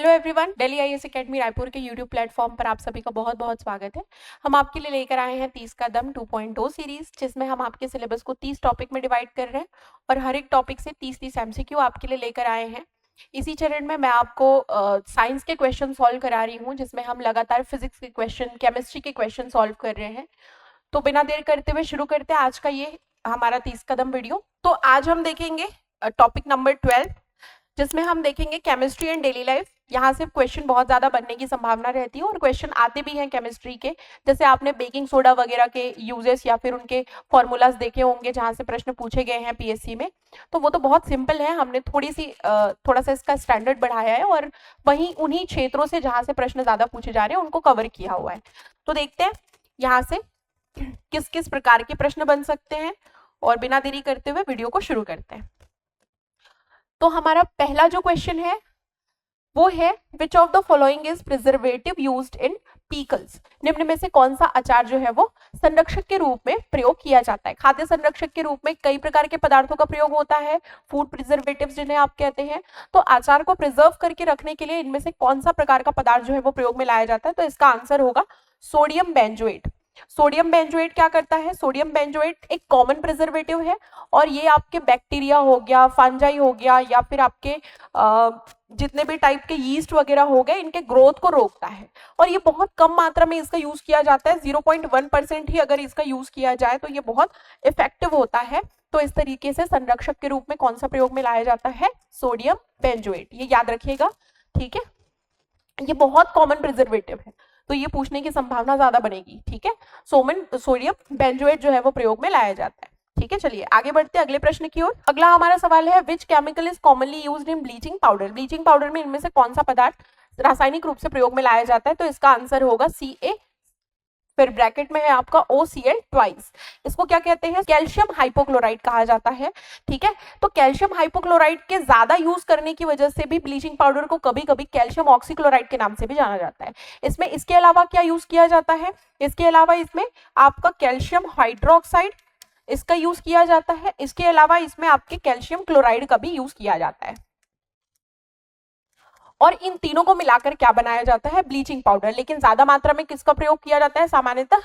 Hello everyone, Delhi IAS academy Raipur के YouTube platform पर आप सभी का बहुत बहुत स्वागत है। हम आपके लिए लेकर आए हैं 30 का दम 2.2 सीरीज, जिसमें हम आपके सिलेबस को 30 टॉपिक में डिवाइड कर रहे हैं और हर एक टॉपिक से 30-30 एमसीक्यू आपके लिए लेकर आए हैं। इसी चरण में मैं आपको साइंस के क्वेश्चन सॉल्व करा रही हूँ, जिसमें हम लगातार फिजिक्स के क्वेश्चन, केमिस्ट्री के क्वेश्चन सॉल्व कर रहे हैं। तो बिना देर करते हुए शुरू करते हैं आज का ये हमारा 30 कदम वीडियो। तो आज हम देखेंगे टॉपिक नंबर 12, जिसमें हम देखेंगे केमिस्ट्री एंड डेली लाइफ। यहाँ से क्वेश्चन बहुत ज्यादा बनने की संभावना रहती है और क्वेश्चन आते भी हैं केमिस्ट्री के, जैसे आपने बेकिंग सोडा वगैरह के यूजेस या फिर उनके फॉर्मूलाज देखे होंगे जहाँ से प्रश्न पूछे गए हैं पीएससी में। तो वो तो बहुत सिंपल है, हमने थोड़ा सा इसका स्टैंडर्ड बढ़ाया है और वहीं उन्हीं क्षेत्रों से जहाँ से प्रश्न ज्यादा पूछे जा रहे हैं उनको कवर किया हुआ है। तो देखते हैं यहाँ से किस किस प्रकार के प्रश्न बन सकते हैं और बिना देरी करते हुए वीडियो को शुरू करते हैं। तो हमारा पहला जो क्वेश्चन है वो है which of the following is preservative used in pickles. निम्न में से कौन सा अचार जो है वो संरक्षक के रूप में प्रयोग किया जाता है। खाद्य संरक्षक के रूप में कई प्रकार के पदार्थों का प्रयोग होता है, फूड प्रिजर्वेटिव्स जिन्हें आप कहते हैं। तो अचार को प्रिजर्व करके रखने के लिए इनमें से कौन सा प्रकार का पदार्थ जो है वो प्रयोग में लाया जाता है। तो इसका आंसर होगा सोडियम बेंजोएट। सोडियम बेंजोएट क्या करता है? सोडियम बेंजोएट एक कॉमन प्रिजर्वेटिव है और ये आपके बैक्टीरिया हो गया, फंजाई हो गया या फिर आपके जितने भी टाइप के यीस्ट वगैरह हो गए, इनके ग्रोथ को रोकता है और ये बहुत कम मात्रा में इसका यूज किया जाता है। 0.1% ही अगर इसका यूज किया जाए तो ये बहुत इफेक्टिव होता है। तो इस तरीके से संरक्षक के रूप में कौन सा प्रयोग में लाया जाता है? Sodium benzoate. ये याद रखिएगा, ठीक है। ये बहुत कॉमन प्रिजर्वेटिव है तो ये पूछने की संभावना ज्यादा बनेगी, ठीक है। सोडियम बेंजोएट जो है वो प्रयोग में लाया जाता है, ठीक है। चलिए आगे बढ़ते हैं अगले प्रश्न की ओर। अगला हमारा सवाल है which chemical is commonly used in bleaching powder. Bleaching powder में इनमें से कौन सा पदार्थ रासायनिक रूप से प्रयोग में लाया जाता है। तो इसका आंसर होगा Ca, फिर ब्रैकेट में है आपका OCl ट्वाइस। इसको क्या कहते हैं? कैल्शियम हाइपोक्लोराइड कहा जाता है, ठीक है। तो कैल्शियम हाइपोक्लोराइड के ज्यादा यूज करने की वजह से भी ब्लीचिंग पाउडर को कभी कभी कैल्शियम ऑक्सीक्लोराइड के नाम से भी जाना जाता है। इसमें इसके अलावा क्या यूज किया जाता है? इसके अलावा इसमें आपका कैल्शियम हाइड्रोक्साइड इसका यूज किया जाता है। इसके अलावा इसमें आपके कैल्शियम क्लोराइड का भी यूज किया जाता है और इन तीनों को मिलाकर क्या बनाया जाता है? Bleaching powder. लेकिन ज्यादा मात्रा में किसका प्रयोग किया जाता है? सामान्यतः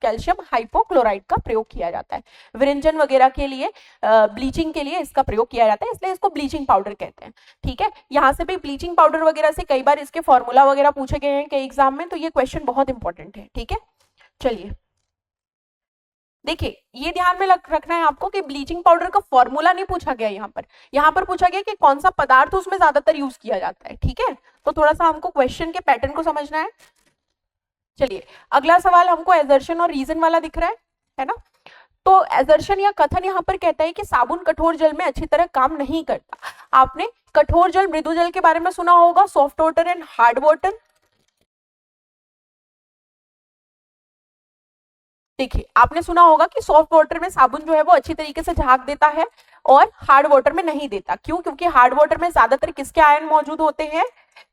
कैल्शियम हाइपोक्लोराइड का प्रयोग किया जाता है। व्यंजन वगैरह के लिए, ब्लीचिंग के लिए इसका प्रयोग किया जाता है, इसलिए इसको ब्लीचिंग पाउडर कहते हैं, ठीक है। यहाँ से भी ब्लीचिंग पाउडर वगैरह से कई बार इसके फॉर्मूला वगैरह पूछे गए हैं कई एग्जाम में, तो ये क्वेश्चन बहुत इंपॉर्टेंट है, ठीक है। चलिए देखिए, ये ध्यान में रखना है आपको कि ब्लीचिंग पाउडर का फॉर्मूला नहीं पूछा गया यहाँ पर पूछा गया कि कौन सा पदार्थ उसमें ज्यादातर यूज किया जाता है, ठीक है। तो थोड़ा सा हमको क्वेश्चन के पैटर्न को समझना है। चलिए अगला सवाल हमको एजर्शन और रीजन वाला दिख रहा है ना। तो एजर्शन या कथन यहाँ पर कहता है कि साबुन कठोर जल में अच्छी तरह काम नहीं करता। आपने कठोर जल, मृदु जल के बारे में सुना होगा, soft water and hard water. देखिए आपने सुना होगा कि सॉफ्ट वाटर में साबुन जो है वो अच्छी तरीके से झाग देता है और हार्ड वाटर में नहीं देता। क्यों? क्योंकि हार्ड वाटर में ज्यादातर किसके आयन मौजूद होते हैं?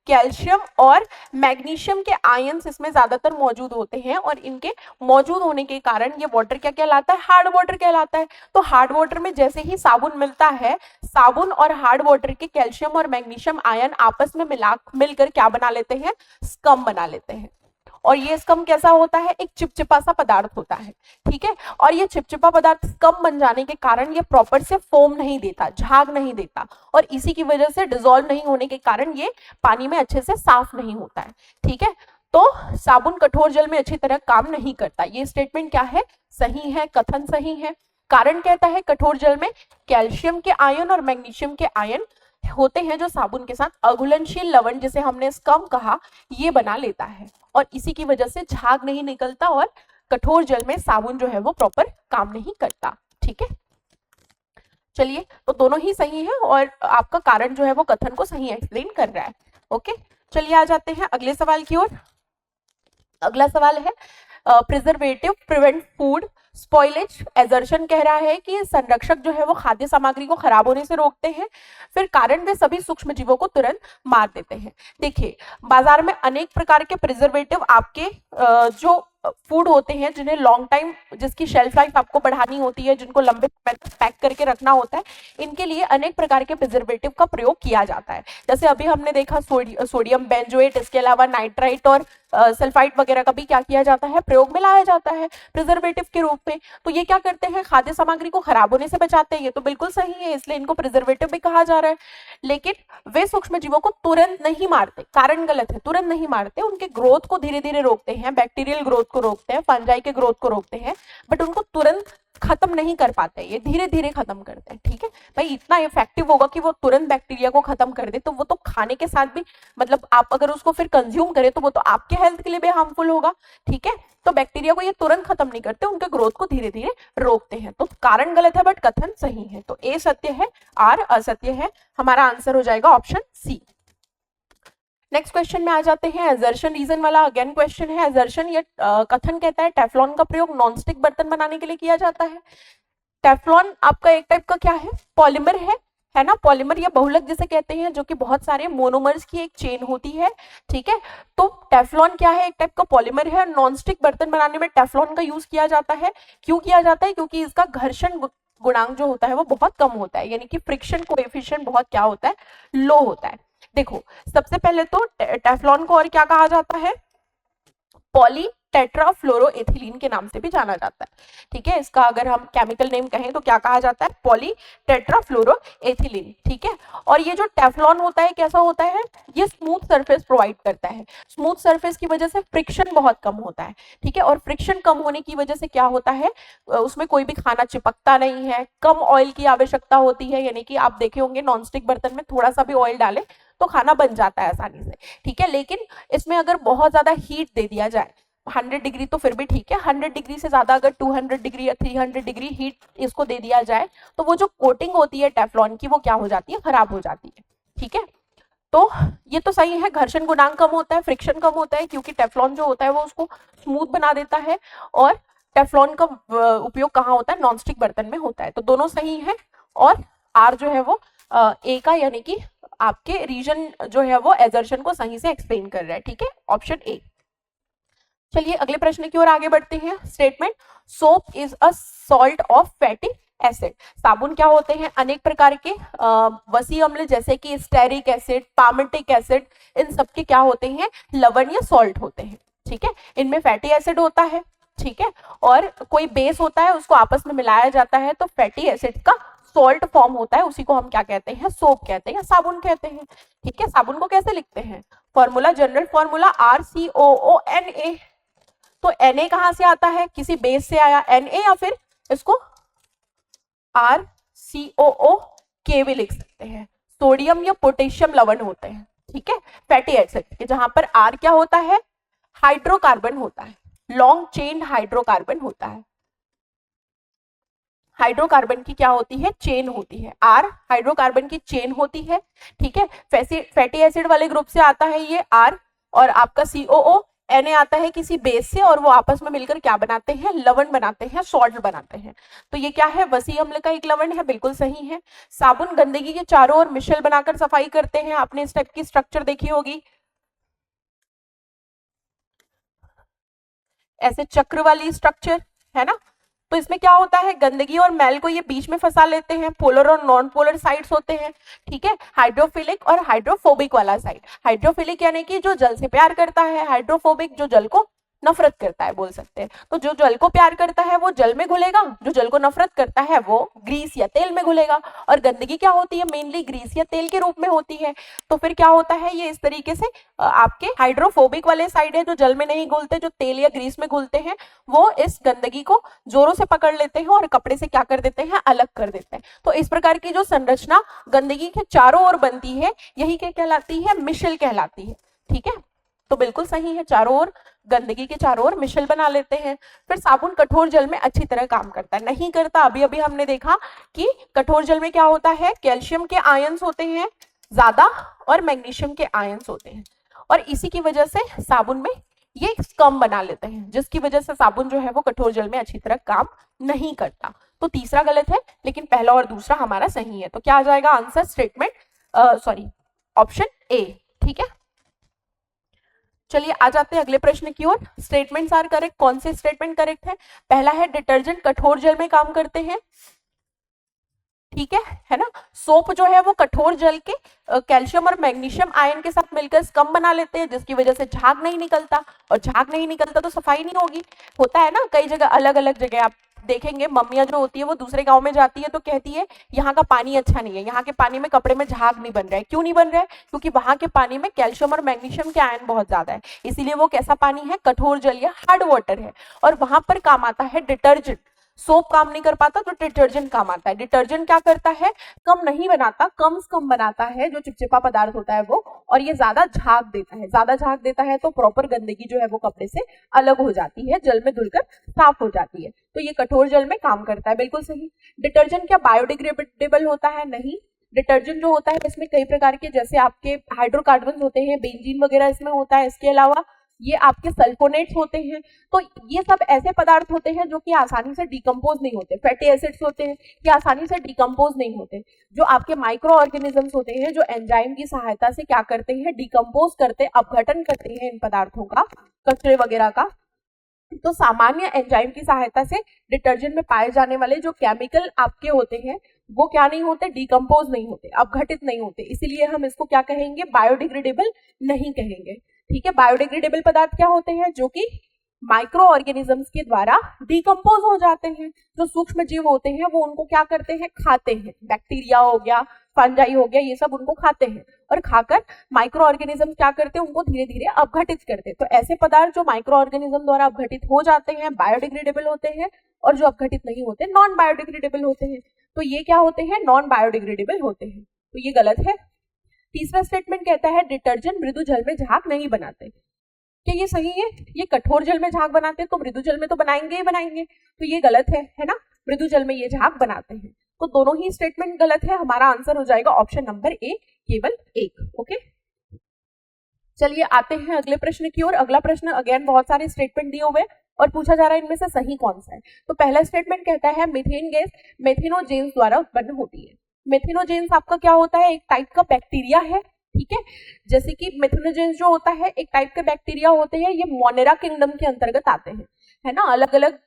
कैल्शियम और मैग्नीशियम के आयन्स इसमें ज्यादातर मौजूद होते हैं और इनके मौजूद होने के कारण ये वाटर क्या कहलाता है? हार्ड वाटर कहलाता है। तो हार्ड वाटर में जैसे ही साबुन मिलता है, साबुन और हार्ड वाटर के कैल्शियम और मैग्नीशियम आयन आपस में मिलकर क्या बना लेते हैं? स्कम बना लेते हैं। और ये स्कम कैसा होता है? एक चिपचिपा सा पदार्थ होता है, ठीक है। और ये चिपचिपा पदार्थ स्कम बन जाने के कारण ये प्रॉपर से फोम नहीं देता, झाग नहीं देता और इसी की वजह से डिसॉल्व नहीं होने के कारण ये पानी में अच्छे से साफ नहीं होता है, ठीक है। तो साबुन कठोर जल में अच्छी तरह काम नहीं करता। ये स्टेटमेंट क्या है? सही है, कथन सही है। कारण कहता है कठोर जल में कैल्शियम के आयन और मैग्नीशियम के आयन होते हैं जो साबुन के साथ अघुलनशील लवण, जिसे हमने स्कम कहा, ये बना लेता है और इसी की वजह से झाग नहीं निकलता और कठोर जल में साबुन जो है वो प्रॉपर काम नहीं करता, ठीक है। चलिए तो दोनों ही सही है और आपका कारण जो है वो कथन को सही एक्सप्लेन कर रहा है, ओके। चलिए आ जाते हैं अगले सवाल की ओर। अगला सवाल है preservative prevent food spoilage. Assertion कह रहा है कि संरक्षक जो है वो खाद्य सामग्री को खराब होने से रोकते हैं, फिर कारण वे सभी सूक्ष्म जीवों को तुरंत मार देते हैं। देखिए बाजार में अनेक प्रकार के प्रिजर्वेटिव आपके जो फूड होते हैं जिन्हें लॉन्ग टाइम, जिसकी शेल्फ लाइफ आपको बढ़ानी होती है, जिनको लंबे समय तक पैक करके रखना होता है, इनके लिए अनेक प्रकार के प्रिजर्वेटिव का प्रयोग किया जाता है। जैसे अभी हमने देखा सोडियम बेंजोएट, इसके अलावा नाइट्राइट और सल्फाइड वगैरह का भी क्या किया जाता है, प्रयोग में लाया जाता है प्रिजर्वेटिव के रूप में। तो ये क्या करते हैं, खाद्य सामग्री को खराब होने से बचाते हैं, ये तो बिल्कुल सही है, इसलिए इनको प्रिजर्वेटिव भी कहा जा रहा है। लेकिन वे सूक्ष्म जीवों को तुरंत नहीं मारते, कारण गलत है, तुरंत नहीं मारते, उनके ग्रोथ को धीरे धीरे रोकते हैं, बैक्टीरियल ग्रोथ को रोकते हैं, फंजाई के ग्रोथ को रोकते हैं, बट उनको तुरंत खत्म नहीं कर पाते, ये धीरे धीरे खत्म करते हैं। ठीक है भाई, इतना इफेक्टिव होगा कि वो तुरंत बैक्टीरिया को खत्म कर दे, तो वो तो खाने के साथ भी, मतलब आप अगर उसको फिर कंज्यूम करें तो वो तो आपके हेल्थ के लिए भी हार्मफुल होगा। ठीक है, तो बैक्टीरिया को ये तुरंत खत्म नहीं करते, उनके ग्रोथ को धीरे धीरे रोकते हैं। तो कारण गलत है बट कथन सही है, तो ए सत्य है, आर असत्य है, हमारा आंसर हो जाएगा ऑप्शन सी। नेक्स्ट क्वेश्चन में आ जाते हैं, एजर्शन रीजन वाला अगेन क्वेश्चन है। एजर्शन ये कथन कहता है टेफ्लॉन का प्रयोग नॉनस्टिक बर्तन बनाने के लिए किया जाता है। टेफ्लॉन आपका एक टाइप का क्या है, पॉलीमर है ना, पॉलीमर या बहुलक जिसे कहते हैं, जो कि बहुत सारे मोनोमर्स की एक चेन होती है। ठीक है, तो टेफ्लॉन क्या है, एक टाइप का पॉलीमर है। नॉनस्टिक बर्तन बनाने में टेफ्लॉन का यूज किया जाता है। क्यों किया जाता है, क्योंकि इसका घर्षण गुणांक जो होता है वो बहुत कम होता है, यानी कि फ्रिक्शन कोएफिशिएंट बहुत क्या होता है, लो होता है। देखो, सबसे पहले तो टेफ्लॉन को और क्या कहा जाता है, पॉली टेट्राफ्लोरोएथिलीन के नाम से भी जाना जाता है। ठीक है, इसका अगर हम केमिकल नेम कहें तो क्या कहा जाता है, पॉली टेट्राफ्लोरोएथिलीन। ठीक है, और ये जो टेफ्लॉन होता है कैसा होता है, ये स्मूथ सरफेस प्रोवाइड करता है। स्मूथ सरफेस की वजह से फ्रिक्शन बहुत कम होता है। ठीक है, और फ्रिक्शन कम होने की वजह से क्या होता है, उसमें कोई भी खाना चिपकता नहीं है, कम ऑयल की आवश्यकता होती है, यानी कि आप देखे होंगे नॉनस्टिक बर्तन में थोड़ा सा भी ऑयल डालें तो खाना बन जाता है आसानी से। ठीक है, लेकिन इसमें अगर बहुत ज्यादा हीट दे दिया जाए, 100 डिग्री तो फिर भी ठीक है, 100 डिग्री से ज्यादा अगर 200 डिग्री या 300 डिग्री हीट इसको दे दिया जाए तो वो जो कोटिंग होती है टेफ्लॉन की वो क्या हो जाती है, खराब हो जाती है। ठीक है, तो ये तो सही है, घर्षण गुणांक कम होता है, फ्रिक्शन कम होता है, क्योंकि टेफ्लॉन जो होता है वो उसको स्मूथ बना देता है। और टेफ्लॉन का उपयोग कहाँ होता है, नॉनस्टिक बर्तन में होता है। तो दोनों सही है, और आर जो है वो ए का, यानी कि आपके रीजन जो है वो एजर्शन को सही से एक्सप्लेन कर रहा है। ठीक है, ऑप्शन ए। चलिए अगले प्रश्न की ओर आगे बढ़ते हैं। Statement, soap is a salt of fatty acid. साबुन क्या होते हैं, अनेक प्रकार के वसी अम्ल, जैसे कि स्टेरिक एसिड, पामेटिक एसिड, इन सब के क्या होते हैं, लवण या सॉल्ट होते हैं। ठीक है, इनमें फैटी एसिड होता है। ठीक है, और कोई बेस होता है, उसको आपस में मिलाया जाता है तो फैटी एसिड का सॉल्ट फॉर्म होता है, उसी को हम क्या कहते हैं, सोप कहते हैं या साबुन कहते हैं। ठीक है, साबुन को कैसे लिखते हैं, फॉर्मूला, जनरल फॉर्मूला RCOONA। तो Na कहां से आता है, किसी बेस से आया Na, या फिर इसको RCOOK भी लिख सकते हैं, सोडियम या पोटेशियम लवण होते हैं। ठीक है, फैटी एसिड जहां पर R क्या होता है, हाइड्रोकार्बन होता है, लॉन्ग चेन हाइड्रोकार्बन होता है। हाइड्रोकार्बन की क्या होती है, चेन होती है, R हाइड्रोकार्बन की चेन होती है। ठीक है, फैटी एसिड वाले ग्रुप से आता है ये R, और आपका COO Na आता है किसी बेस से, और वो आपस में मिलकर क्या बनाते हैं, लवण बनाते हैं, सॉल्ट बनाते हैं। तो ये क्या है, वसी अम्ल का एक लवण है, बिल्कुल सही है। साबुन गंदगी के चारों ओर मिशेल बनाकर सफाई करते हैं, आपने इस टाइप की स्ट्रक्चर देखी होगी, ऐसे चक्र वाली स्ट्रक्चर, है ना। तो इसमें क्या होता है, गंदगी और मैल को ये बीच में फंसा लेते हैं, पोलर और नॉन पोलर साइड्स होते हैं। ठीक है, हाइड्रोफिलिक और हाइड्रोफोबिक वाला साइड, हाइड्रोफिलिक यानी कि जो जल से प्यार करता है, हाइड्रोफोबिक जो जल को नफरत करता है, बोल सकते हैं। तो जो जल को प्यार करता है वो जल में घुलेगा, जो जल को नफरत करता है वो ग्रीस या तेल में घुलेगा। और गंदगी क्या होती है, मेनली ग्रीस या तेल के रूप में होती है। तो फिर क्या होता है, ये इस तरीके से आपके हाइड्रोफोबिक वाले साइड है, जो जल में नहीं घुलते, जो तेल या ग्रीस में घुलते हैं, वो इस गंदगी को जोरों से पकड़ लेते हैं और कपड़े से क्या कर देते हैं, अलग कर देते हैं। तो इस प्रकार की जो संरचना गंदगी के चारों ओर बनती है, यही क्या कहलाती है, मिशेल कहलाती है। ठीक है, तो बिल्कुल सही है, चारों ओर गंदगी के चारों ओर मिशेल बना लेते हैं। फिर साबुन कठोर जल में अच्छी तरह काम करता है, नहीं करता, अभी अभी हमने देखा कि कठोर जल में क्या होता है, कैल्शियम के आयंस होते हैं ज्यादा और मैग्नीशियम के आयंस होते हैं, और इसी की वजह से साबुन में ये कम बना लेते हैं, जिसकी वजह से साबुन जो है वो कठोर जल में अच्छी तरह काम नहीं करता। तो तीसरा गलत है, लेकिन पहला और दूसरा हमारा सही है। तो क्या आ जाएगा answer, statement, sorry, option A. ठीक है, चलिए आ जाते हैं अगले प्रश्न की ओर। Statements are correct. कौन से स्टेटमेंट करेक्ट है? पहला है डिटर्जेंट कठोर जल में काम करते हैं, ठीक है ना। सोप जो है वो कठोर जल के कैल्शियम और मैग्नीशियम आयन के साथ मिलकर स्कम बना लेते हैं, जिसकी वजह से झाग नहीं निकलता, और झाग नहीं निकलता तो सफाई नहीं होगी। होता है ना कई जगह, अलग अलग जगह आप देखेंगे मम्मियां जो होती है वो दूसरे गांव में जाती है तो कहती है यहाँ का पानी अच्छा नहीं है, यहाँ के पानी में कपड़े में झाग नहीं बन रहा है। क्यों नहीं बन रहा है? क्योंकि वहां के पानी में कैल्शियम और मैग्नीशियम के आयन बहुत ज्यादा है, इसीलिए वो कैसा पानी है? कठोर जल या हार्ड वाटर है। और वहां पर काम आता है डिटर्जेंट। सोप काम नहीं कर पाता तो डिटर्जेंट काम आता है। डिटर्जेंट क्या करता है? कम नहीं बनाता, कम स्कम बनाता है जो चिपचिपा पदार्थ होता है वो, और ये ज्यादा झाग देता है। ज्यादा झाग देता है तो प्रॉपर गंदगी जो है वो कपड़े से अलग हो जाती है, जल में धुलकर साफ हो जाती है। तो ये कठोर जल में काम करता है, बिल्कुल सही। डिटर्जेंट क्या बायोडिग्रेडेबल होता है? नहीं। डिटर्जेंट जो होता है इसमें कई प्रकार के, जैसे आपके हाइड्रोकार्बन होते हैं, बेंजीन वगैरह इसमें होता है, इसके अलावा ये आपके सल्फोनेट्स होते हैं। तो ये सब ऐसे पदार्थ होते हैं जो कि आसानी से डिकम्पोज नहीं होते। फैटी एसिड्स होते हैं कि आसानी से डिकम्पोज नहीं होते। जो आपके माइक्रो ऑर्गेनिजम्स होते हैं जो एंजाइम की सहायता से क्या करते हैं? डिकम्पोज करते, अपघटन करते हैं इन पदार्थों का, कचरे वगैरह का। तो सामान्य एंजाइम की सहायता से डिटर्जेंट में पाए जाने वाले जो केमिकल आपके होते हैं वो क्या नहीं होते? डिकम्पोज नहीं होते, अपघटित नहीं होते। इसीलिए हम इसको क्या कहेंगे? बायोडिग्रेडेबल नहीं कहेंगे, ठीक है। बायोडिग्रेडेबल पदार्थ क्या होते हैं? जो कि माइक्रो ऑर्गेनिजम्स के द्वारा डिकम्पोज हो जाते हैं। जो सूक्ष्म जीव होते हैं वो उनको क्या करते हैं? खाते हैं। बैक्टीरिया हो गया, फंजाई हो गया, ये सब उनको खाते हैं, और खाकर माइक्रो ऑर्गेनिज्म क्या करते हैं? उनको धीरे धीरे अपघटित करते हैं। तो ऐसे पदार्थ जो माइक्रो ऑर्गेनिज्म द्वारा अपघटित हो जाते हैं बायोडिग्रेडेबल होते हैं, और जो अपघटित नहीं होते नॉन बायोडिग्रेडेबल होते हैं। तो ये क्या होते हैं? नॉन बायोडिग्रेडेबल होते हैं। तो ये गलत है। तीसरा स्टेटमेंट कहता है डिटर्जेंट मृदु जल में झाग नहीं बनाते। क्या ये सही है? ये कठोर जल में झाग बनाते हैं तो मृदु जल में तो बनाएंगे ही बनाएंगे, तो ये गलत है ना। मृदु जल में ये झाग बनाते हैं। तो दोनों ही स्टेटमेंट गलत है। हमारा आंसर हो जाएगा ऑप्शन नंबर ए, केवल एक। ओके, चलिए आते हैं अगले प्रश्न की ओर। अगला प्रश्न अगेन बहुत सारे स्टेटमेंट दिए हुए और पूछा जा रहा है इनमें से सही कौन सा है। तो पहला स्टेटमेंट कहता है मीथेन गैस मेथिनोजेंस द्वारा उत्पन्न होती है। मेथिनोजेंस आपका क्या होता है? एक टाइप का बैक्टीरिया है, ठीक है। जैसे कि मेथिनोजेंस जो होता है एक टाइप के बैक्टीरिया होते हैं, ये मोनेरा किंगडम के अंतर्गत आते हैं, है ना। अलग अलग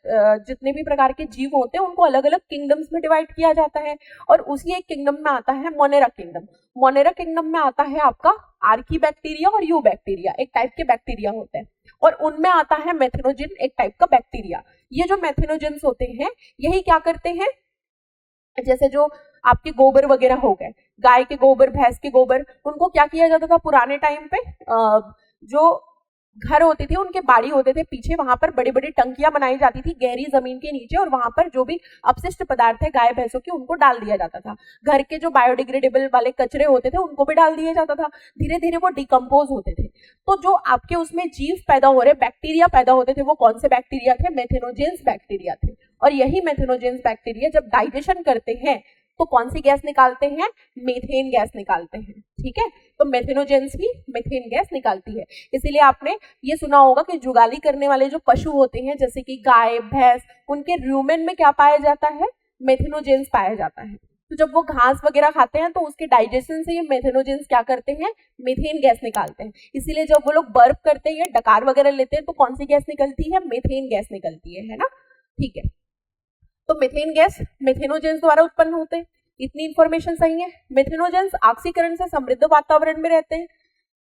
जितने भी प्रकार के जीव होते हैं उनको अलग अलग किंगडम्स में डिवाइड किया जाता है, और उसी एक किंगडम में आता है मोनेरा किंगडम। मोनेरा किंगडम में आता है आपका आर्की बैक्टीरिया और यू बैक्टीरिया, एक टाइप के बैक्टीरिया होते हैं, और उनमें आता है मेथिनोजिन, एक टाइप का बैक्टीरिया। ये जो मेथिनोजेंस होते हैं यही क्या करते हैं? जैसे जो आपके गोबर वगैरह हो गए, गाय के गोबर, भैंस के गोबर, उनको क्या किया जाता था पुराने टाइम पे? जो घर होते थे उनके बाड़ी होते थे पीछे, वहां पर बड़ी बड़ी टंकियां बनाई जाती थी गहरी जमीन के नीचे, और वहां पर जो भी अपशिष्ट पदार्थ है गाय भैंसों के उनको डाल दिया जाता था। घर के जो बायोडिग्रेडेबल वाले कचरे होते थे उनको भी डाल दिया जाता था। धीरे धीरे वो डिकम्पोज होते थे। तो जो आपके उसमें जीव पैदा हो रहे, बैक्टीरिया पैदा होते थे, वो कौन से बैक्टीरिया थे? मेथिनोजेंस बैक्टीरिया थे। और यही मेथिनोजेंस बैक्टीरिया जब डाइजेशन करते हैं तो कौन सी गैस निकालते हैं? मीथेन गैस निकालते हैं, ठीक है। तो मेथिनोजेंस भी मीथेन गैस निकालती है। इसीलिए आपने ये सुना होगा कि जुगाली करने वाले जो पशु होते हैं जैसे कि गाय, भैंस, उनके रूमेन में क्या पाया जाता है? मेथिनोजेंस पाया जाता है। तो जब वो घास वगैरह खाते हैं तो उसके डाइजेशन से ये मेथिनोजेंस क्या करते हैं? मीथेन गैस निकालते हैं। इसीलिए जब वो लोग बर्फ करते हैं, डकार वगैरह लेते हैं, तो कौन सी गैस निकलती है? मीथेन गैस निकलती है ना, ठीक है। तो मीथेन गैस मेथिनोजेंस द्वारा उत्पन्न होते हैं। इतनी इंफॉर्मेशन सही है। मेथिनोजेंस ऑक्सीकरण से समृद्ध वातावरण में रहते हैं?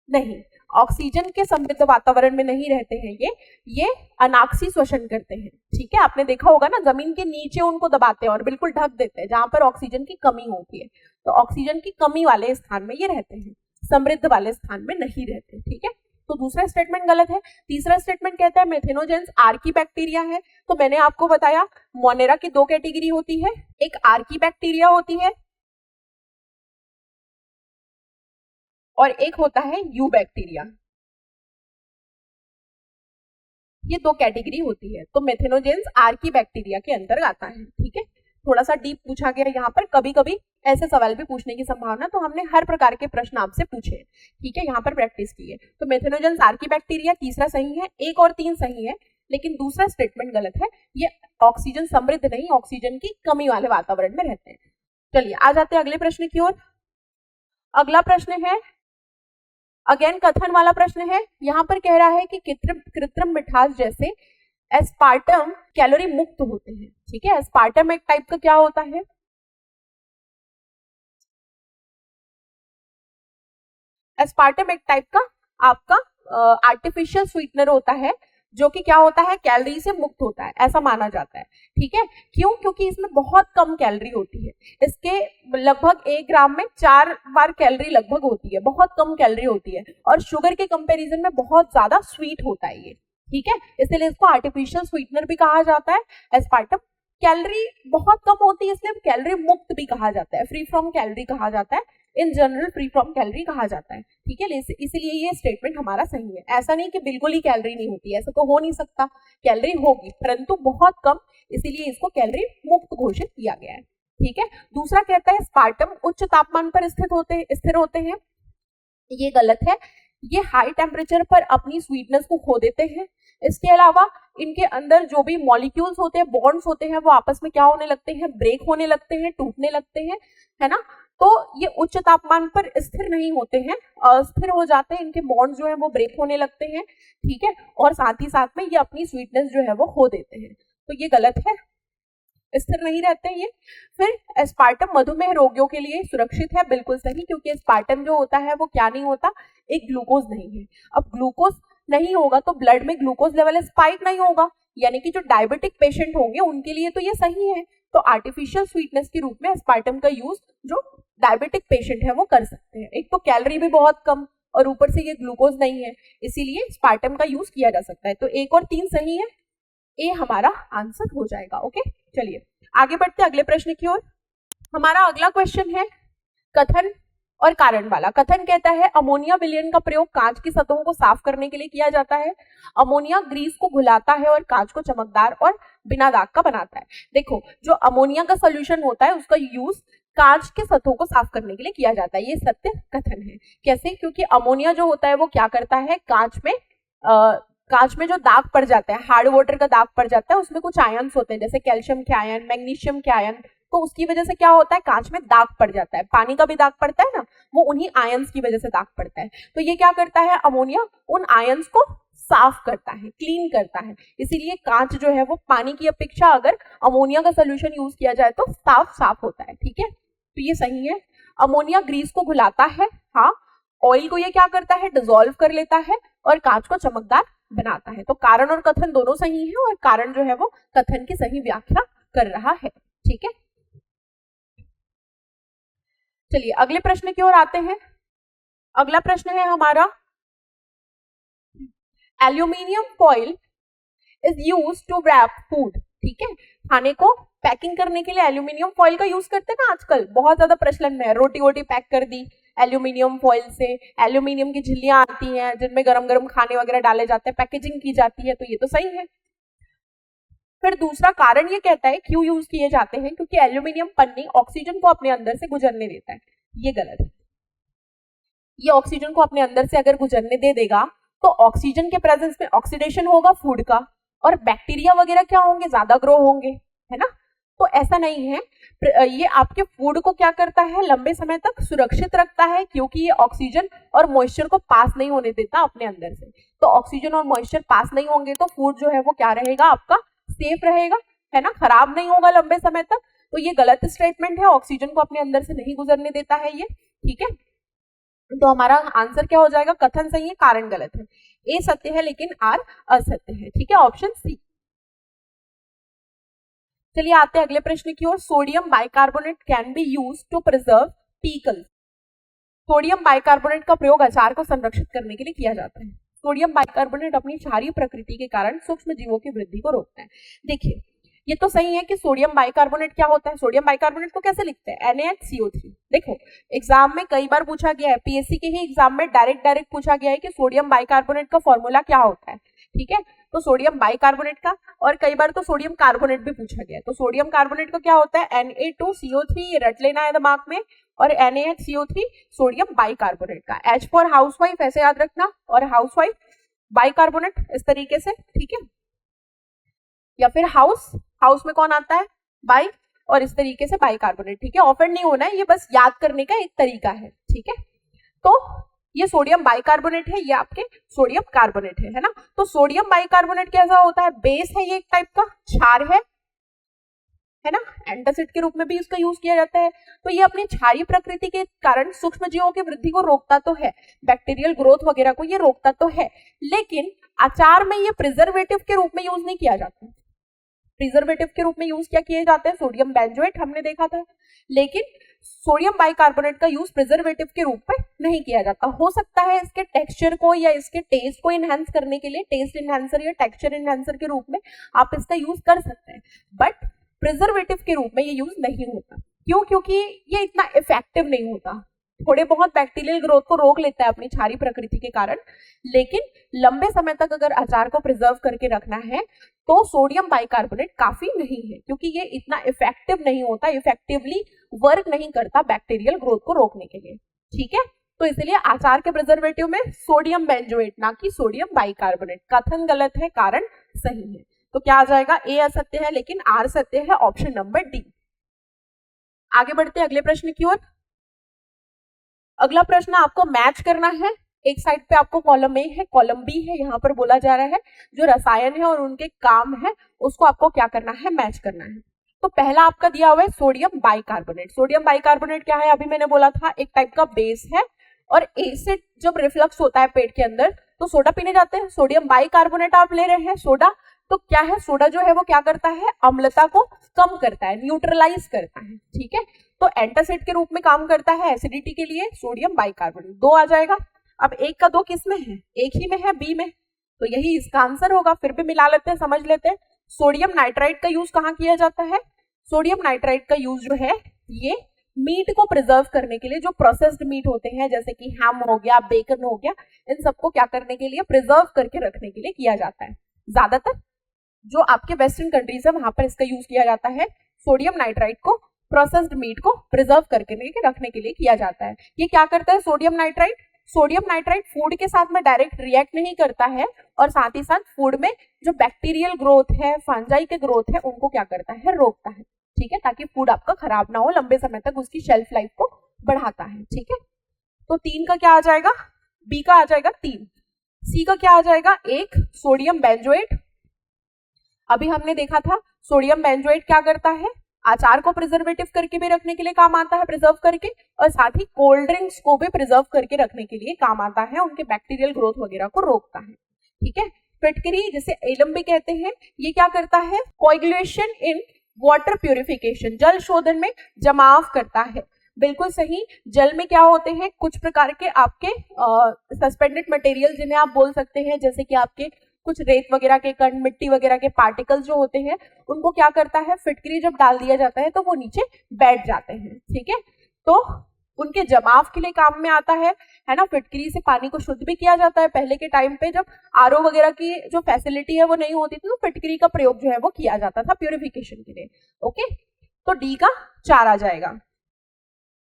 नहीं, ऑक्सीजन के समृद्ध वातावरण में नहीं रहते हैं। ये अनाक्सी श्वसन करते हैं, ठीक है। आपने देखा होगा ना, जमीन के नीचे उनको दबाते हैं और बिल्कुल ढक देते हैं जहां पर ऑक्सीजन की कमी होती है। तो ऑक्सीजन की कमी वाले स्थान में ये रहते हैं, समृद्ध वाले स्थान में नहीं रहते, ठीक है। तो दूसरा स्टेटमेंट गलत है। तीसरा स्टेटमेंट कहता है मेथिनोजेंस आर्की बैक्टीरिया है। तो मैंने आपको बताया मोनेरा की दो कैटेगरी होती है, एक आर्की बैक्टीरिया होती है और एक होता है यू बैक्टीरिया। ये दो कैटेगरी होती है। तो मेथिनोजेंस आर्की बैक्टीरिया के अंतर्गत आता है, ठीक है। थोड़ा सा डीप पूछा गया यहाँ पर, कभी कभी ऐसे सवाल भी पूछने की संभावना, तो हमने हर प्रकार के प्रश्न आपसे पूछे, ठीक है, यहाँ पर प्रैक्टिस की है। तो मेथिनोजेंस आर्की बैक्टीरिया तीसरा सही है, 1 और 3 सही है, लेकिन दूसरा स्टेटमेंट गलत है। ये ऑक्सीजन समृद्ध नहीं, ऑक्सीजन की कमी वाले वातावरण में रहते हैं। चलिए आ जाते हैं अगले प्रश्न की ओर। अगला प्रश्न है अगेन कथन वाला प्रश्न है, यहाँ पर कह रहा है कि कृत्रिम मिठास जैसे एस्पार्टम कैलोरी मुक्त होते हैं। ठीक है, एस्पार्टम एक टाइप का क्या होता है, एस्पार्टम एक टाइप का आपका आर्टिफिशियल स्वीटनर होता है जो कि क्या होता है, कैलोरी से मुक्त होता है, ऐसा माना जाता है। ठीक है, क्यों? क्योंकि इसमें बहुत कम कैलोरी होती है, इसके लगभग 1 ग्राम में 4 बार कैलोरी लगभग होती है, बहुत कम कैलोरी होती है, और शुगर के कंपैरिजन में बहुत ज्यादा स्वीट होता है ये। ठीक है, इसलिए इसको आर्टिफिशियल स्वीटनर भी कहा जाता है। एस्पार्टम कैलोरी बहुत कम होती है, इसलिए कैलोरी मुक्त भी कहा जाता है, फ्री फ्रॉम कैलोरी कहा जाता है, in general free from calorie कहा जाता है। ठीक है, इसीलिए ये स्टेटमेंट हमारा सही है। ऐसा नहीं कि बिल्कुल ही कैलोरी नहीं होती है, ऐसा तो हो नहीं सकता, कैलोरी होगी परंतु बहुत कम, इसीलिए इसको कैलोरी मुक्त घोषित किया गया है। ठीक है, दूसरा कहता है स्पार्टम उच्च तापमान पर स्थिर होते हैं, ये गलत है, ये हाई टेम्परेचर पर अपनी स्वीटनेस को खो देते हैं। इसके अलावा इनके अंदर जो भी मॉलिक्यूल्स होते हैं, बॉन्ड्स होते हैं, वो आपस में क्या होने लगते हैं, ब्रेक होने लगते हैं, टूटने लगते हैं, है ना। तो ये उच्च तापमान पर स्थिर नहीं होते हैं, अस्थिर हो जाते हैं, इनके बॉन्ड्स जो है वो ब्रेक होने लगते हैं। ठीक है, और साथ ही साथ में ये अपनी स्वीटनेस जो है वो खो देते हैं, तो ये गलत है, स्थिर नहीं रहते ये। फिर एस्पार्टम मधुमेह रोगियों के लिए सुरक्षित है, बिल्कुल सही, क्योंकि एस्पार्टम जो होता है वो क्या नहीं होता, एक ग्लूकोज नहीं है। अब ग्लूकोज नहीं होगा तो ब्लड में ग्लूकोज लेवल स्पाइक नहीं होगा, यानी कि जो डायबिटिक पेशेंट होंगे उनके लिए तो ये सही है। तो आर्टिफिशियल स्वीटनेस के रूप में एस्पार्टम का यूज जो डायबिटिक पेशेंट है वो कर सकते हैं। एक तो कैलोरी भी बहुत कम और ऊपर से ये ग्लूकोज नहीं है, इसीलिए स्पार्टम का यूज किया जा सकता है। तो 1 और 3 सही है, ए हमारा आंसर हो जाएगा। ओके, चलिए आगे बढ़ते अगले प्रश्न की ओर। हमारा अगला क्वेश्चन है कथन और कारण वाला। कथन कहता है अमोनिया विलयन का प्रयोग कांच की सतहों को साफ करने के लिए किया जाता है। अमोनिया ग्रीस को घुलाता है और कांच को चमकदार और बिना दाग का बनाता है। देखो, जो अमोनिया का सोल्यूशन होता है उसका यूज कांच के सतहों को साफ करने के लिए किया जाता है, ये सत्य कथन है। कैसे? क्योंकि अमोनिया जो होता है वो क्या करता है, कांच में जो दाग पड़ जाता है, हार्ड वाटर का दाग पड़ जाता है, उसमें कुछ आयन्स होते हैं जैसे कैल्शियम के आयन, मैग्नीशियम के आयन, तो उसकी वजह से क्या होता है, कांच में दाग पड़ जाता है। पानी का भी दाग पड़ता है ना, वो उन्हीं आयन्स की वजह से दाग पड़ता है। तो ये क्या करता है, अमोनिया उन आयन्स को साफ करता है, क्लीन करता है। इसीलिए कांच जो है वो पानी की अपेक्षा अगर अमोनिया का सोल्यूशन यूज किया जाए तो साफ होता है। ठीक है, तो ये सही है। अमोनिया ग्रीस को घुलाता है, हाँ। ऑयल को ये क्या करता है, डिसॉल्व कर लेता है और कांच को चमकदार बनाता है। तो कारण और कथन दोनों सही है, और कारण जो है वो कथन की सही व्याख्या कर रहा है। ठीक है, चलिए अगले प्रश्न की ओर आते हैं। अगला प्रश्न है हमारा, aluminium foil is use to wrap food. ठीक है, खाने को पैकिंग करने के लिए एल्यूमिनियम फॉइल का यूज करते हैं ना, आजकल बहुत ज्यादा प्रचलन में है। रोटी वोटी पैक कर दी एल्यूमिनियम फॉइल से, एल्यूमिनियम की झिल्लियां आती हैं जिनमें गरम गरम खाने वगैरह डाले जाते हैं, पैकेजिंग की जाती है, तो ये तो सही है। फिर दूसरा कारण ये कहता है क्यों यूज किए जाते हैं, क्योंकि एल्यूमिनियम पन्नी ऑक्सीजन को अपने अंदर से गुजरने देता है। ये गलत है, ये ऑक्सीजन को अपने अंदर से अगर गुजरने दे देगा तो ऑक्सीजन के प्रेजेंस में ऑक्सीडेशन होगा फूड का, और बैक्टीरिया वगैरह क्या होंगे, ज्यादा ग्रो होंगे, है ना। तो ऐसा नहीं है, ये आपके फूड को क्या करता है, लंबे समय तक सुरक्षित रखता है, क्योंकि ये ऑक्सीजन और मॉइस्चर को पास नहीं होने देता अपने अंदर से। तो ऑक्सीजन और मॉइस्चर पास नहीं होंगे तो फूड जो है वो क्या रहेगा, आपका सेफ रहेगा, है ना, खराब नहीं होगा लंबे समय तक। तो ये गलत स्टेटमेंट है, ऑक्सीजन को अपने अंदर से नहीं गुजरने देता है ये। ठीक है, तो हमारा आंसर क्या हो जाएगा, कथन सही है, कारण गलत है। ए सत्य है लेकिन आर असत्य है। ठीक है, ऑप्शन सी। चलिए आते हैं अगले प्रश्न की ओर। Sodium bicarbonate can be use to preserve pickles. Sodium bicarbonate का प्रयोग अचार को संरक्षित करने के लिए किया जाता है। सोडियम बाइकार्बोनेट अपनी क्षारीय प्रकृति के कारण सूक्ष्म जीवों की वृद्धि को रोकता है। देखिए, ये तो सही है कि सोडियम बाइकार्बोनेट क्या होता है। सोडियम बाइकार्बोनेट को कैसे लिखते हैं, NaHCO3। देखो, एग्जाम में कई बार पूछा गया है, पीएससी के ही एग्जाम में डायरेक्ट पूछा गया है कि सोडियम बाइकार्बोनेट का फॉर्मूला क्या होता है। ठीक है, तो सोडियम बाइकार्बोनेट का, और कई बार तो सोडियम कार्बोनेट भी पूछा गया है। तो सोडियम कार्बोनेट का क्या होता है, Na2CO3, ये रट लेना है दिमाग में, और NaHCO3 सोडियम बाइकार्बोनेट का। H फॉर हाउसवाइफ ऐसे याद रखना, और हाउसवाइफ बाइकार्बोनेट इस तरीके से। ठीक है, या फिर हाउस में कौन आता है, बाई, और इस तरीके से बाइकार्बोनेट। ठीक है, ऑफेंड नहीं होना है, ये बस याद करने का एक तरीका है। ठीक है, तो ये सोडियम बाइकार्बोनेट है, ये आपके सोडियम कार्बोनेट है ना। तो सोडियम बाइकार्बोनेट कैसा होता है, बेस है, ये एक टाइप का क्षार है ना, एंटासिड के रूप में भी इसका यूज किया जाता है। तो ये अपनी क्षारीय प्रकृति के कारण सूक्ष्म जीवों की वृद्धि को रोकता तो है, बैक्टीरियल ग्रोथ वगैरह को ये रोकता तो है, लेकिन अचार में ये प्रिजर्वेटिव के रूप में यूज नहीं किया जाता। प्रिजर्वेटिव के रूप में यूज क्या किए जाते हैं, सोडियम बेंजोएट हमने देखा था, लेकिन सोडियम बाइकार्बोनेट का यूज प्रिजर्वेटिव के रूप में नहीं किया जाता। हो सकता है इसके टेक्सचर को या इसके टेस्ट को इनहेंस करने के लिए टेस्ट इनहेंसर या टेक्सचर इनहेंसर के रूप में आप इसका यूज कर सकते हैं, बट प्रिजर्वेटिव के रूप में ये यूज नहीं होता। क्यों, क्योंकि ये इतना इफेक्टिव नहीं होता। थोड़े बहुत बैक्टीरियल ग्रोथ को रोक लेता है अपनी क्षारीय प्रकृति के कारण, लेकिन लंबे समय तक अगर अचार को प्रिजर्व करके रखना है तो सोडियम बाइकार्बोनेट काफी नहीं है, क्योंकि ये इतना इफेक्टिव नहीं होता, इफेक्टिवली वर्क नहीं करता बैक्टीरियल ग्रोथ को रोकने के लिए। ठीक है, तो इसलिए अचार के प्रिजर्वेटिव में सोडियम बेंजोएट ना कि सोडियम बाइकार्बोनेट। कथन गलत है, कारण सही है। तो क्या आ जाएगा, ए असत्य है लेकिन आर सत्य है, ऑप्शन नंबर डी। आगे बढ़ते हैं अगले प्रश्न की ओर। अगला प्रश्न आपको मैच करना है। एक साइड पे आपको कॉलम ए है, कॉलम बी है, यहाँ पर बोला जा रहा है जो रसायन है और उनके काम है उसको आपको क्या करना है, मैच करना है। तो पहला आपका दिया हुआ है सोडियम बाइकार्बोनेट। सोडियम बाइकार्बोनेट क्या है, अभी मैंने बोला था एक टाइप का बेस है, और एसिड जब रिफ्लक्स होता है पेट के अंदर तो सोडा पीने जाते हैं। सोडियम बाइकार्बोनेट आप ले रहे हैं सोडा, तो क्या है, सोडा जो है वो क्या करता है, अम्लता को कम करता है, न्यूट्रलाइज करता है। ठीक है, तो एंटासिड के रूप में काम करता है एसिडिटी के लिए सोडियम बाइकार्बोनेट। दो आ जाएगा। अब एक का दो किस में है, एक ही में है, बी में, तो यही इसका आंसर होगा। फिर भी मिला लेते हैं, समझ लेते हैं। सोडियम नाइट्राइट का यूज कहाँ किया जाता है, सोडियम नाइट्राइट का यूज जो है ये मीट को प्रिजर्व करने के लिए, जो प्रोसेस्ड मीट होते हैं जैसे कि हैम हो गया, बेकन हो गया, इन सबको क्या करने के लिए, प्रिजर्व करके रखने के लिए किया जाता है। ज्यादातर जो आपके वेस्टर्न कंट्रीज है वहां पर इसका यूज किया जाता है। सोडियम नाइट्राइट को प्रोसेस्ड मीट को प्रिजर्व करके रखने के लिए किया जाता है। ये क्या करता है sodium nitrite, sodium nitrite food के साथ में डायरेक्ट रिएक्ट नहीं करता है, और साथ ही साथ फूड में जो बैक्टीरियल ग्रोथ है, फंजाई के ग्रोथ है, उनको क्या करता है, रोकता है। ठीक है, ताकि फूड आपका खराब ना हो, लंबे समय तक उसकी शेल्फ लाइफ को बढ़ाता है। ठीक है, तो 3 का क्या आ जाएगा, बी का आ जाएगा 3। सी का क्या आ जाएगा, 1 सोडियम बेंजोएट। अभी हमने देखा था सोडियम बेंजोएट क्या करता है, अचार को प्रिजर्वेटिव करके भी रखने के लिए काम आता है, प्रिजर्व करके, और साथ ही कोल्ड ड्रिंक्स को भी प्रिजर्व करके रखने के लिए काम आता है, उनके बैक्टीरियल ग्रोथ वगैरह को रोकता है। ठीक है, फिटकरी जिसे एलम भी कहते हैं, ये क्या करता है, कोएगुलेशन इन वाटर प्यूरिफिकेशन, जल शोधन में जमाव करता है। बिल्कुल सही, जल में क्या होते हैं, कुछ प्रकार के आपके सस्पेंडेड मटेरियल जिन्हें आप बोल सकते हैं, जैसे कि आपके कुछ रेत वगैरह के कण, मिट्टी वगैरह के पार्टिकल्स जो होते हैं, उनको क्या करता है, फिटकरी जब डाल दिया जाता है तो वो नीचे बैठ जाते हैं। ठीक है, तो उनके जमाव के लिए काम में आता है ना। फिटकरी से पानी को शुद्ध भी किया जाता है। पहले के टाइम पे जब आरओ वगैरह की जो फैसिलिटी है वो नहीं होती थी, तो फिटकरी का प्रयोग जो है वो किया जाता था प्यूरिफिकेशन के लिए। ओके, तो डी का 4 आ जाएगा,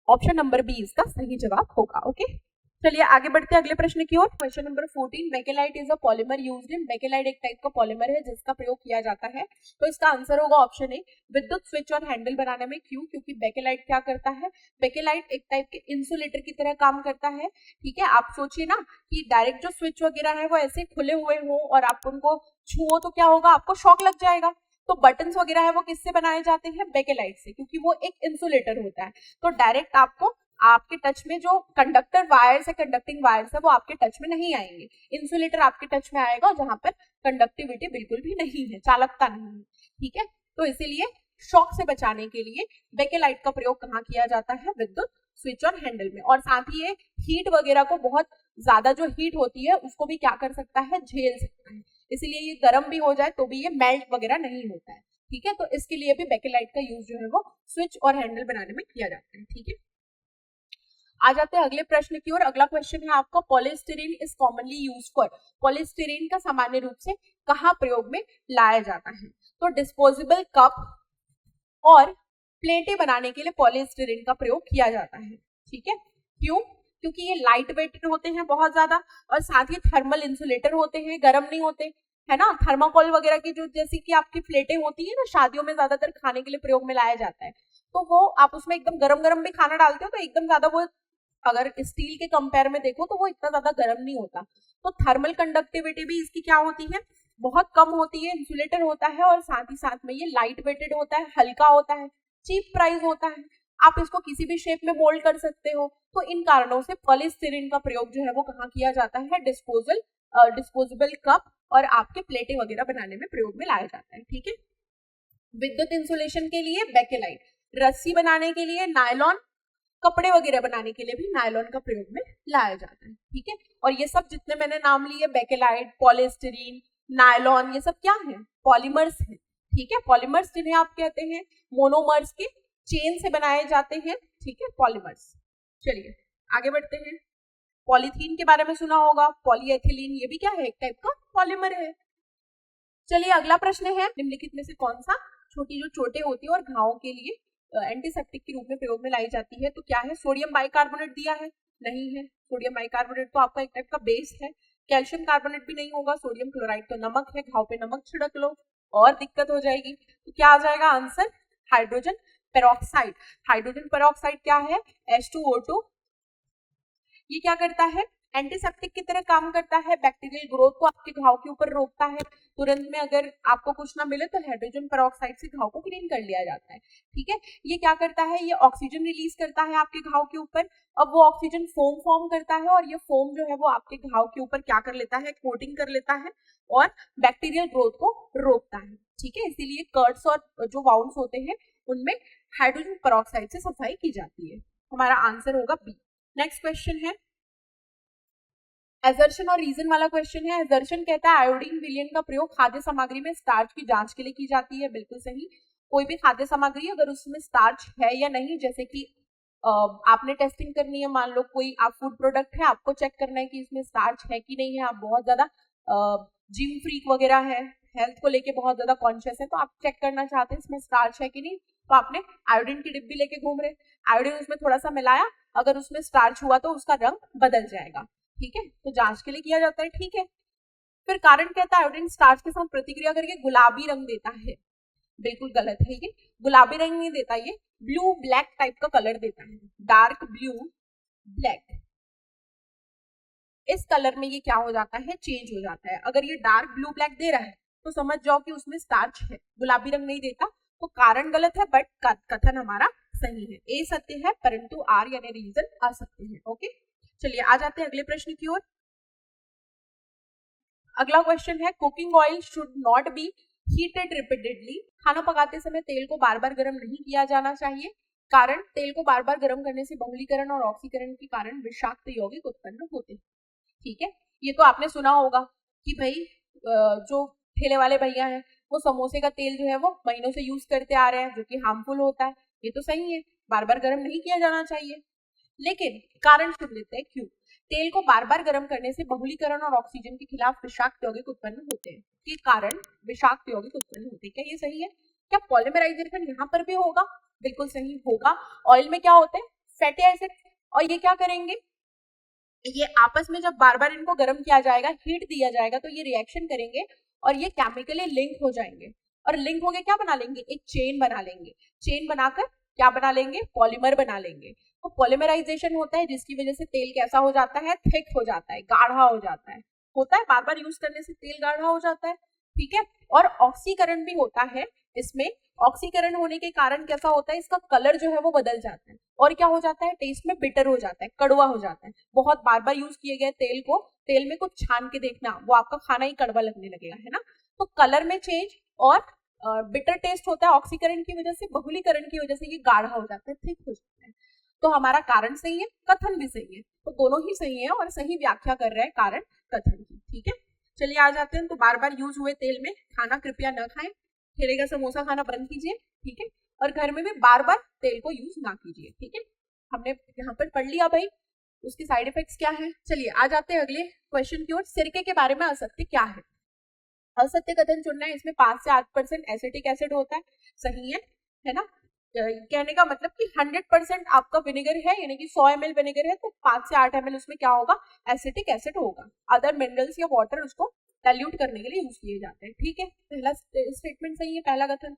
ऑप्शन नंबर बी इसका सही जवाब होगा। ओके, चलिए आगे बढ़ते हैं अगले प्रश्न की ओर। Question number 14, Bakelite is a polymer used in, Bakelite एक टाइप का पॉलीमर है जिसका प्रयोग किया जाता है। तो इसका आंसर होगा ऑप्शन ए, विद्युत स्विच और हैंडल बनाने में। क्यों, क्योंकि बेकेलाइट क्या करता है, बेकेलाइट एक टाइप के इंसुलेटर की तरह काम करता है। ठीक है, आप सोचिए ना कि डायरेक्ट जो स्विच वगैरह है वो ऐसे खुले हुए हो और आप उनको छुओ तो क्या होगा, आपको शॉक लग जाएगा। तो बटन्स वगैरह है वो किससे बनाए जाते हैं, बेकेलाइट से, क्योंकि वो एक इंसुलेटर होता है। तो डायरेक्ट आपको आपके टच में जो कंडक्टर वायर्स है, कंडक्टिंग वायर्स है, वो आपके टच में नहीं आएंगे। इंसुलेटर आपके टच में आएगा जहां पर कंडक्टिविटी बिल्कुल भी नहीं है, चालकता नहीं है। ठीक है, तो इसीलिए शॉक से बचाने के लिए बेकेलाइट का प्रयोग कहाँ किया जाता है, विद्युत स्विच और हैंडल में। और साथ ही ये हीट वगैरह को, बहुत ज्यादा जो हीट होती है उसको भी क्या कर सकता है, झेल सकता है। इसलिए ये गर्म भी हो जाए तो भी ये मेल्ट वगैरह नहीं होता है। ठीक है, तो इसके लिए भी बेकेलाइट का यूज जो है वो स्विच और हैंडल बनाने में किया जाता है। ठीक है, आ जाते हैं अगले प्रश्न की ओर। अगला क्वेश्चन है आपका, polystyrene is commonly used for, polystyrene का सामान्य रूप से कहाँ प्रयोग में लाया जाता है। तो डिस्पोजेबल कप और प्लेटें बनाने के लिए पॉलीस्टीरीन का प्रयोग किया जाता है। ठीक है, क्यों, क्योंकि ये लाइट वेट होते हैं बहुत ज्यादा, और साथ ही थर्मल इंसुलेटर होते हैं, गर्म नहीं होते, है ना। थर्माकोल वगैरह की जो जैसे कि आपकी प्लेटें होती है ना, शादियों में ज्यादातर खाने के लिए प्रयोग में लाया जाता है, तो वो आप उसमें एकदम गरम गरम भी खाना डालते हो तो एकदम ज्यादा वो अगर स्टील के कंपेयर में देखो तो वो इतना ज्यादा गर्म नहीं होता। तो थर्मल कंडक्टिविटी भी इसकी क्या होती है, बहुत कम होती है, इंसुलेटर होता है और साथ ही साथ में ये लाइट वेटेड होता है, हल्का होता है, चीप प्राइस होता है, आप इसको किसी भी शेप में मोल्ड कर सकते हो। तो इन कारणों से पॉलीस्टीरीन का प्रयोग जो है वो कहाँ किया जाता है, डिस्पोजेबल कप और आपके प्लेटें वगैरह बनाने में प्रयोग में लाया जाता है। ठीक है, विद्युत इंसुलेशन के लिए बेकेलाइट, रस्सी बनाने के लिए नायलॉन, कपड़े वगैरह बनाने के लिए भी नायलॉन का प्रयोग में लाया जाता है। ठीक है, और ये सब जितने मैंने नाम लिए, बेकेलाइट, पॉलीस्टीरीन, नायलॉन, ये सब क्या है, पॉलीमर्स है। ठीक है, पॉलीमर्स जिन्हें आप कहते हैं मोनोमर्स के चेन से बनाए जाते हैं। ठीक है, पॉलीमर्स। चलिए आगे बढ़ते हैं। पॉलीथीन के बारे में सुना होगा, पॉलीएथिलीन, ये भी क्या है, एक टाइप का पॉलीमर है। चलिए अगला प्रश्न है, निम्नलिखित में से कौन सा छोटी जो चोटें होती है और घावों के लिए एंटीसेप्टिक के रूप में प्रयोग में लाई जाती है, तो क्या है, सोडियम बाइकार्बोनेट दिया है, नहीं है, सोडियम बाइकार्बोनेट तो आपका एक टाइप का बेस है। कैल्शियम कार्बोनेट भी नहीं होगा, सोडियम क्लोराइड तो नमक है, घाव पे नमक छिड़क लो और दिक्कत हो जाएगी। तो क्या आ जाएगा answer, hydrogen peroxide. Hydrogen peroxide क्या है, H2O2। ये क्या करता है, एंटीसेप्टिक की तरह काम करता है, बैक्टीरियल ग्रोथ को आपके घाव के ऊपर रोकता है। तुरंत में अगर आपको कुछ ना मिले तो हाइड्रोजन पेरोक्साइड से घाव को क्लीन कर लिया जाता है। ठीक है, ये क्या करता है, ये ऑक्सीजन रिलीज करता है आपके घाव के ऊपर। अब वो ऑक्सीजन फोम फॉर्म करता है और ये फोम जो है वो आपके घाव के ऊपर क्या कर लेता है, कोटिंग कर लेता है और बैक्टीरियल ग्रोथ को रोकता है। ठीक है, इसीलिए कर्ट्स और जो वाउंड्स होते हैं उनमें हाइड्रोजन पेरोक्साइड से सफाई की जाती है। हमारा आंसर होगा बी। नेक्स्ट क्वेश्चन है, एजर्शन और रीजन वाला क्वेश्चन है। एजर्शन कहता है आयोडीन विलयन का प्रयोग खाद्य सामग्री में स्टार्च की जांच के लिए की जाती है, बिल्कुल सही। कोई भी खाद्य सामग्री अगर उसमें स्टार्च है या नहीं, जैसे कि आपने टेस्टिंग करनी है, मान लो कोई आप फूड प्रोडक्ट है, आपको चेक करना है कि इसमें स्टार्च है कि नहीं है, आप बहुत ज्यादा जिम फ्रीक वगैरह है, हेल्थ को लेके बहुत ज्यादा कॉन्शियस है, तो आप चेक करना चाहते हैं इसमें स्टार्च है कि नहीं, तो आपने आयोडीन की डिब्बी लेके घूम रहे, आयोडीन उसमें थोड़ा सा मिलाया, अगर उसमें स्टार्च हुआ तो उसका रंग बदल जाएगा। ठीक है, तो जांच के लिए किया जाता है। ठीक है, फिर कारण कहता है आयोडीन स्टार्च के साथ प्रतिक्रिया करके गुलाबी रंग देता है, बिल्कुल गलत है, ये गुलाबी रंग नहीं देता, ये ब्लू ब्लैक टाइप का कलर देता है, डार्क ब्लू ब्लैक। इस कलर में ये क्या हो जाता है, चेंज हो जाता है। अगर ये डार्क ब्लू ब्लैक दे रहा है तो समझ जाओ कि उसमें स्टार्च है, गुलाबी रंग नहीं देता, तो कारण गलत है बट कथन हमारा सही है। ए सत्य है परंतु आर यानी रीजन असत्य है। ओके, चलिए आ जाते हैं अगले प्रश्न की ओर। अगला क्वेश्चन है, cooking oil should not be heated repeatedly. खाना पकाते समय तेल को बार बार गर्म नहीं किया जाना चाहिए, कारण तेल को बार बार गर्म करने से बहुलीकरण और ऑक्सीकरण के कारण विषाक्त यौगिक उत्पन्न होते हैं। ठीक है, ये तो आपने सुना होगा कि भाई जो ठेले वाले भैया हैं वो समोसे का तेल जो है वो महीनों से यूज करते आ रहे हैं, जो कि हार्मफुल होता है। ये तो सही है, बार बार गर्म नहीं किया जाना चाहिए, लेकिन कारण सुन लेते हैं क्यों। तेल को बार बार गर्म करने से बहुलीकरण और ऑक्सीजन के खिलाफ विषाक्त यौगिक उत्पन्न होते हैं, के कारण विषाक्त यौगिक उत्पन्न होते हैं। क्या ये सही है? क्या पॉलीमराइजेशन यहाँ पर भी होगा? बिल्कुल सही होगा। ऑयल में क्या होते हैं, फैटी एसिड, और ये क्या करेंगे, ये आपस में जब बार बार इनको गर्म किया जाएगा, हीट दिया जाएगा, तो ये रिएक्शन करेंगे और ये केमिकली लिंक हो जाएंगे, और लिंक होके क्या बना लेंगे, एक चेन बना लेंगे। चेन बनाकर क्या बना लेंगे, पॉलीमर बना लेंगे। तो पॉलीमराइजेशन होता है जिसकी वजह से तेल कैसा हो जाता है, थिक हो जाता है, गाढ़ा हो जाता है, होता है बार बार यूज करने से तेल गाढ़ा हो जाता है। ठीक है, और ऑक्सीकरण भी होता है इसमें। ऑक्सीकरण होने के कारण कैसा होता है, इसका कलर जो है वो बदल जाता है, और क्या हो जाता है, टेस्ट में बिटर हो जाता है, कड़वा हो जाता है। बहुत बार बार यूज किए गए तेल को, तेल में कुछ छान के देखना, वो आपका खाना ही कड़वा लगने लगेगा, है ना। तो कलर में चेंज और बिटर टेस्ट होता है ऑक्सीकरण की वजह से, बहुलीकरण की वजह से ये गाढ़ा हो जाता है, थिक हो जाता है। तो हमारा कारण सही है, कथन भी सही है, तो दोनों ही सही है और सही व्याख्या कर रहे हैं कारण कथन की। ठीक है, चलिए आ जाते हैं। तो बार बार यूज हुए तेल में खाना कृपया न खाएं, ठेले का समोसा खाना बंद कीजिए। ठीक है, और घर में भी बार बार तेल को यूज ना कीजिए। ठीक है, हमने यहाँ पर पढ़ लिया भाई उसके साइड इफेक्ट्स क्या है। चलिए आ जाते हैं अगले क्वेश्चन की ओर। सिरके के बारे में असत्य क्या है? असत्य कथन चुनना है, इसमें 5 से 8% एसिटिक एसिड होता है, सही है ना। कहने का मतलब कि 100% आपका विनेगर है, यानी कि 100 ml विनेगर है, तो 5 से 8 ml उसमें क्या होगा, एसिटिक एसिड होगा। अदर मिनरल्स या वाटर उसको डाइल्यूट करने के लिए यूज किए जाते हैं। ठीक है, पहला स्टेटमेंट सही है, पहला कथन।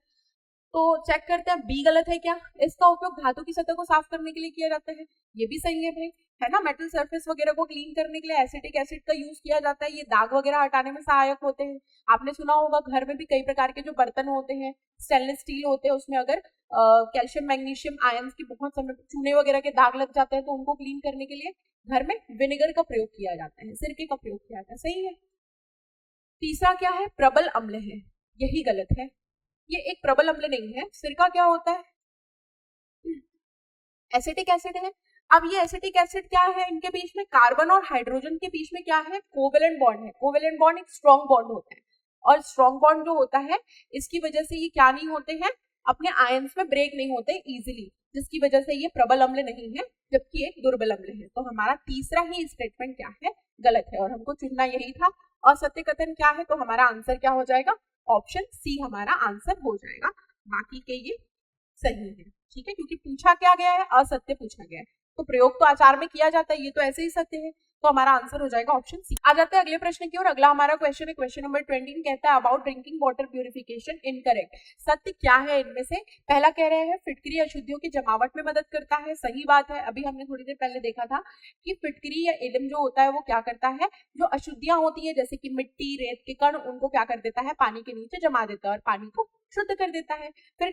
तो चेक करते हैं बी गलत है क्या। इसका उपयोग धातु की सतह को साफ करने के लिए किया जाता है, ये भी सही है भाई, है ना। मेटल सरफेस वगैरह को क्लीन करने के लिए एसिटिक एसिड का यूज किया जाता है, ये दाग वगैरह हटाने में सहायक होते हैं। आपने सुना होगा घर में भी कई प्रकार के जो बर्तन होते हैं स्टेनलेस स्टील होते हैं, उसमें अगर कैल्शियम मैग्नीशियम आयंस की बहुत समय चूने वगैरह के दाग लग जाते हैं तो उनको क्लीन करने के लिए घर में विनेगर का प्रयोग किया जाता है, सिरके का प्रयोग किया जाता है, सही है। तीसरा क्या है, प्रबल अम्ल है, यही गलत है, ये एक प्रबल अम्ल नहीं है। सिरका क्या होता है, एसिटिक एसिड है। अब ये एसिटिक एसिड क्या है, इनके बीच में कार्बन और हाइड्रोजन के बीच में क्या है, कोवेलेंट बॉन्ड है। कोवेलेंट बॉन्ड एक स्ट्रॉन्ग बॉन्ड होता है, और स्ट्रॉन्ग बॉन्ड जो होता है इसकी वजह से ये क्या नहीं होते हैं, अपने आयंस में ब्रेक नहीं होते इजीली, जिसकी वजह से ये प्रबल अम्ल नहीं है, जबकि एक दुर्बल अम्ल है। तो हमारा तीसरा ही स्टेटमेंट क्या है, गलत है, और हमको चुनना यही था। असत्य कथन क्या है, तो हमारा आंसर क्या हो जाएगा, ऑप्शन सी हमारा आंसर हो जाएगा। बाकी के ये सही है, ठीक है, क्योंकि पूछा क्या गया है, असत्य पूछा गया है, तो प्रयोग तो आचार में किया जाता है, ये तो ऐसे ही सत्य है, तो हमारा आंसर हो जाएगा ऑप्शन सी। आ जाते हैं अगले प्रश्न की ओर। अगला हमारा क्वेश्चन है क्वेश्चन नंबर 20, कहता है about drinking water purification incorrect. सत्य क्या है इनमें से, पहला कह रहे हैं फिटकरी अशुद्धियों की जमावट में मदद करता है, सही बात है। अभी हमने थोड़ी देर पहले देखा था कि फिटकरी या इलम जो होता है वो क्या करता है, जो अशुद्धियां होती है जैसे कि मिट्टी रेत के कण, उनको क्या कर देता है, पानी के नीचे जमा देता है और पानी को शुद्ध कर देता है। फिर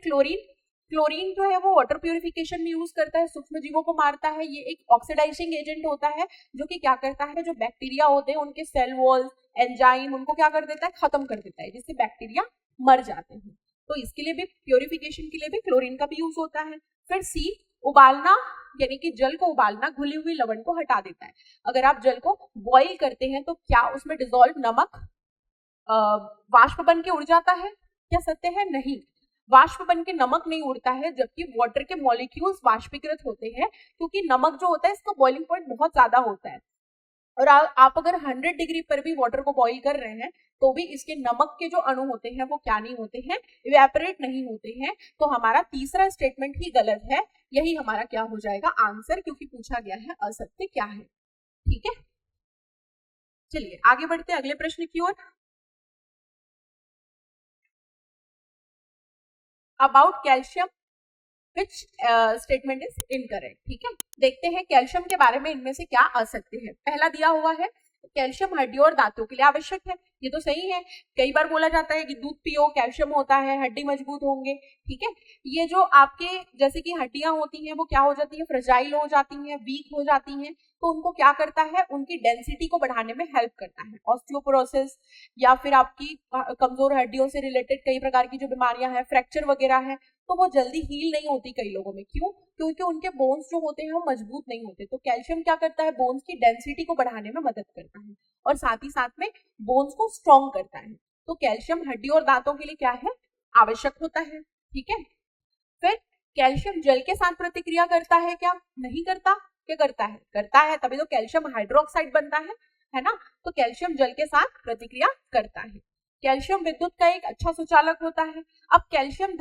क्लोरीन जो है वो वाटर प्यूरिफिकेशन में यूज करता है, सूक्ष्म जीवों को मारता है, ये एक ऑक्सीडाइजिंग एजेंट होता है जो कि क्या करता है, जो बैक्टीरिया होते हैं उनके सेल वॉल्स एंजाइम उनको क्या कर देता है, खत्म कर देता है, जिससे बैक्टीरिया मर जाते हैं। तो इसके लिए भी प्यूरिफिकेशन के लिए भी क्लोरीन का भी यूज होता है। फिर सी, उबालना, यानी कि जल को उबालना घुली हुई लवण को हटा देता है। अगर आप जल को बॉईल करते हैं तो क्या उसमें डिजोल्व नमक वाष्प बन के उड़ जाता है, क्या सत्य है, नहीं, वाष्प बन के नमक नहीं उड़ता है, जबकि वाटर के मॉलिक्यूल्स वाष्पीकृत होते हैं, क्योंकि नमक जो होता है इसका बॉइलिंग पॉइंट बहुत ज्यादा होता है, और आप अगर 100 डिग्री पर भी वाटर को बॉईल कर रहे हैं तो भी इसके नमक के जो अणु होते हैं वो क्या नहीं होते हैं, इवेपोरेट नहीं होते हैं। तो हमारा तीसरा स्टेटमेंट ही गलत है, यही हमारा क्या हो जाएगा आंसर, क्योंकि पूछा गया है असत्य क्या है, ठीक है। चलिए आगे बढ़ते हैं अगले प्रश्न की ओर। About calcium which statement is incorrect, ठीक है। देखते हैं कैल्शियम के बारे में इनमें से क्या असत्य है। पहला दिया हुआ है कैल्शियम हड्डियों और दांतों के लिए आवश्यक है, ये तो सही है। कई बार बोला जाता है कि दूध पियो कैल्शियम होता है, हड्डी मजबूत होंगे, ठीक है। ये जो आपके जैसे कि हड्डियां होती हैं वो क्या हो जाती है, फ्रेजाइल हो जाती हैं, वीक हो जाती हैं, तो उनको क्या करता है, उनकी डेंसिटी को बढ़ाने में हेल्प करता है। ऑस्टियोपोरोसिस या फिर आपकी कमजोर हड्डियों से रिलेटेड कई प्रकार की जो बीमारियां हैं, फ्रैक्चर वगैरह है, तो वो जल्दी हील नहीं होती कई लोगों में, क्यों, क्योंकि उनके बोन्स जो होते हैं वो मजबूत नहीं होते। तो कैल्शियम क्या करता है, बोन्स की डेंसिटी को बढ़ाने में मदद करता है और साथ ही साथ में बोन्स को स्ट्रॉन्ग करता है। तो कैल्शियम हड्डी और दांतों के लिए क्या है, आवश्यक होता है, ठीक है। फिर कैल्शियम जल के साथ प्रतिक्रिया करता है क्या, नहीं करता, क्या करता है, करता है, तभी तो कैल्शियम हाइड्रोक्साइड बनता है ना। तो कैल्शियम जल के साथ प्रतिक्रिया करता है। कैल्शियम विद्युत का एक अच्छा सुचालक होता है। अब कैल्शियम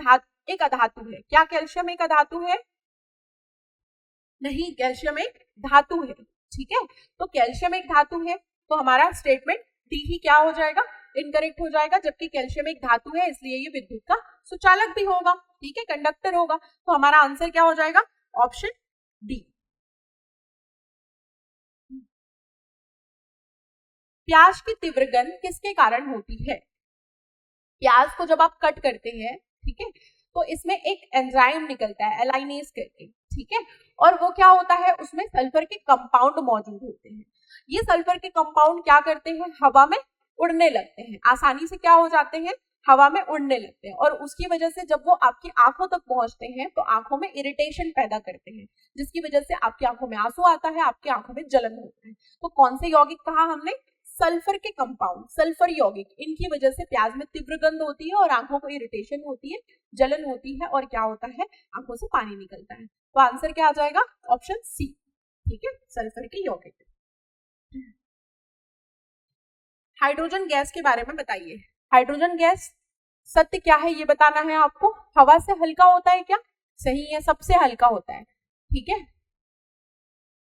एक अधातु है, क्या कैल्शियम एक अधातु है, नहीं, कैल्शियम एक धातु है, ठीक है। तो कैल्शियम एक धातु है, तो हमारा स्टेटमेंट डी ही क्या हो जाएगा, इनकरेक्ट हो जाएगा, जबकि कैल्शियम एक धातु है इसलिए ये विद्युत का सुचालक भी होगा, ठीक है, कंडक्टर होगा। तो हमारा आंसर क्या हो जाएगा, ऑप्शन डी। प्याज की तीव्र गंध किसके कारण होती है, प्याज को जब आप कट करते हैं, ठीक है, तो इसमें एक एंजाइम निकलता है एलाइनेज करके, ठीक है, और वो क्या होता है, उसमें सल्फर के कंपाउंड मौजूद होते हैं। ये सल्फर के कंपाउंड क्या करते हैं, हवा में उड़ने लगते हैं, आसानी से क्या हो जाते हैं, हवा में उड़ने लगते हैं, और उसकी वजह से जब वो आपकी आंखों तक पहुंचते हैं तो आंखों में इरिटेशन पैदा करते हैं, जिसकी वजह से आपकी आंखों में आंसू आता है, आपकी आंखों में जलन होता है। तो कौन से यौगिक कहा हमने, सल्फर के कंपाउंड, सल्फर यौगिक, इनकी वजह से प्याज में तीव्र गंध होती है और आंखों को इरिटेशन होती है, जलन होती है, और क्या होता है, आंखों से पानी निकलता है। तो आंसर क्या आ जाएगा, ऑप्शन सी, ठीक है, सल्फर के यौगिक। हाइड्रोजन गैस के बारे में बताइए। हाइड्रोजन गैस सत्य क्या है ये बताना है आपको। हवा से हल्का होता है क्या, सही है, सबसे हल्का होता है, ठीक है।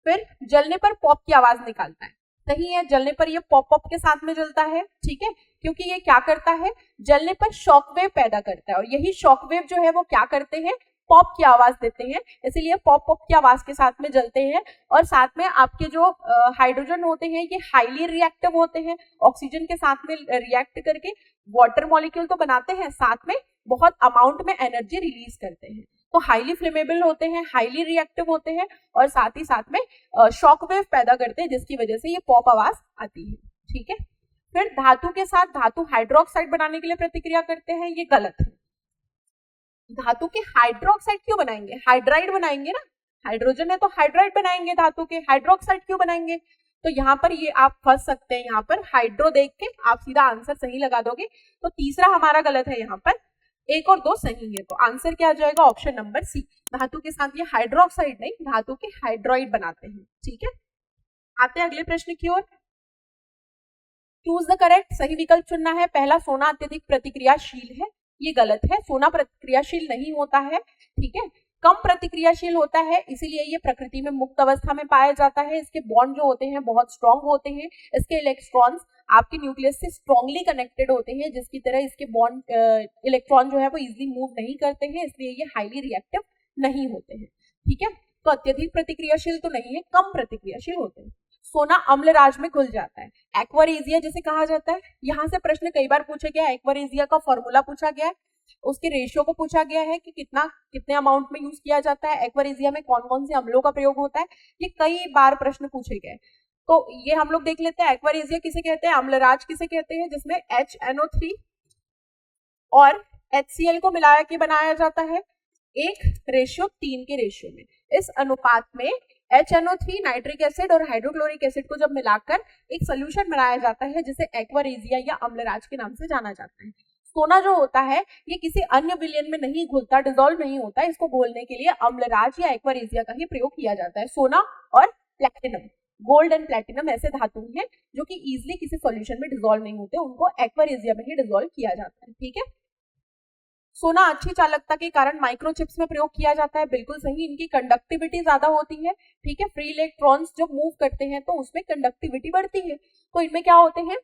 फिर जलने पर पॉप की आवाज निकालता है, सही है, जलने पर ये पॉप पॉप के साथ में जलता है, ठीक है। क्योंकि ये क्या करता है, जलने पर शॉकवेव पैदा करता है और यही शॉकवेव जो है वो क्या करते हैं, पॉप की आवाज देते हैं, इसीलिए पॉप पॉप की आवाज के साथ में जलते हैं। और साथ में आपके जो हाइड्रोजन होते हैं ये हाईली रिएक्टिव होते हैं, ऑक्सीजन के साथ में रिएक्ट करके वाटर मॉलिक्यूल तो बनाते हैं, साथ में बहुत अमाउंट में एनर्जी रिलीज करते हैं। तो हाईली फ्लेमेबल होते हैं, हाईली रिएक्टिव होते हैं और साथ ही साथ में शॉकवेव पैदा करते हैं, जिसकी वजह से ये पॉप आवाज आती है। ठीक है, फिर धातु के साथ धातु हाइड्रोक्साइड बनाने के लिए प्रतिक्रिया करते हैं, ये गलत है। धातु के हाइड्रोक्साइड क्यों बनाएंगे, हाइड्राइड बनाएंगे ना, हाइड्रोजन है तो हाइड्राइड बनाएंगे, धातु के हाइड्रोक्साइड क्यों बनाएंगे। तो यहाँ पर ये आप फंस सकते हैं, यहाँ पर हाइड्रो देख के आप सीधा आंसर सही लगा दोगे। तो तीसरा हमारा गलत है, यहाँ पर 1 और 2 सही है, तो आंसर क्या आ जाएगा, ऑप्शन नंबर सी। धातु के साथ ये हाइड्रोक्साइड नहीं, धातु के हाइड्रोइड बनाते हैं। ठीक है, आते हैं अगले प्रश्न की ओर। चूज द करेक्ट, सही विकल्प चुनना है। पहला, सोना अत्यधिक प्रतिक्रियाशील है, ये गलत है, सोना प्रतिक्रियाशील नहीं होता है। ठीक है, कम प्रतिक्रियाशील होता है, इसीलिए ये प्रकृति में मुक्त अवस्था में पाया जाता है। इसके बॉन्ड जो होते हैं बहुत स्ट्रॉन्ग होते हैं, इसके इलेक्ट्रॉन्स आपके न्यूक्लियस से स्ट्रॉन्गली कनेक्टेड होते हैं, जिसकी तरह इसके बॉन्ड इलेक्ट्रॉन जो है वो इजीली मूव नहीं करते हैं, इसलिए ये हाईली रिएक्टिव नहीं होते हैं। ठीक है, तो अत्यधिक प्रतिक्रियाशील तो नहीं है, कम प्रतिक्रियाशील होते हैं। सोना अम्लराज में घुल जाता है, एक्वारेजिया जिसे कहा जाता है। यहाँ से प्रश्न कई बार पूछा गया, एक्वारेजिया का फॉर्मूला पूछा गया है, उसके रेशियो को पूछा गया है कि कितने अमाउंट में यूज किया जाता है, एक्वारेजिया में कौन कौन से अम्लों का प्रयोग होता है, ये कई बार प्रश्न पूछे गए। तो ये हम लोग देख लेते हैं, एक्वारेजिया किसे कहते हैं, अम्लराज किसे कहते हैं, जिसमें HNO3 और HCl को मिलाया के बनाया जाता है 1:3 के रेशियो में। इस अनुपात में HNO3 नाइट्रिक एसिड और हाइड्रोक्लोरिक एसिड को जब मिलाकर एक सोल्यूशन बनाया जाता है, जिसे एक्वारेजिया या अम्लराज के नाम से जाना जाता है। सोना जो होता है ये किसी अन्य विलयन में नहीं घुलता, डिसॉल्व नहीं होता, इसको घोलने के लिए अम्लराज या एक्वारेजिया का ही प्रयोग किया जाता है। सोना और प्लैटिनम, गोल्ड एंड प्लैटिनम ऐसे धातु हैं जो कि इजिली किसी सॉल्यूशन में डिसॉल्व नहीं होते, उनको एक्वारेजिया में ही डिसॉल्व किया जाता है। ठीक है, सोना अच्छी चालकता के कारण माइक्रोचिप्स में प्रयोग किया जाता है, बिल्कुल सही, इनकी कंडक्टिविटी ज्यादा होती है। ठीक है, फ्री इलेक्ट्रॉन्स जब मूव करते हैं तो उसमें कंडक्टिविटी बढ़ती है, तो इनमें क्या होते हैं,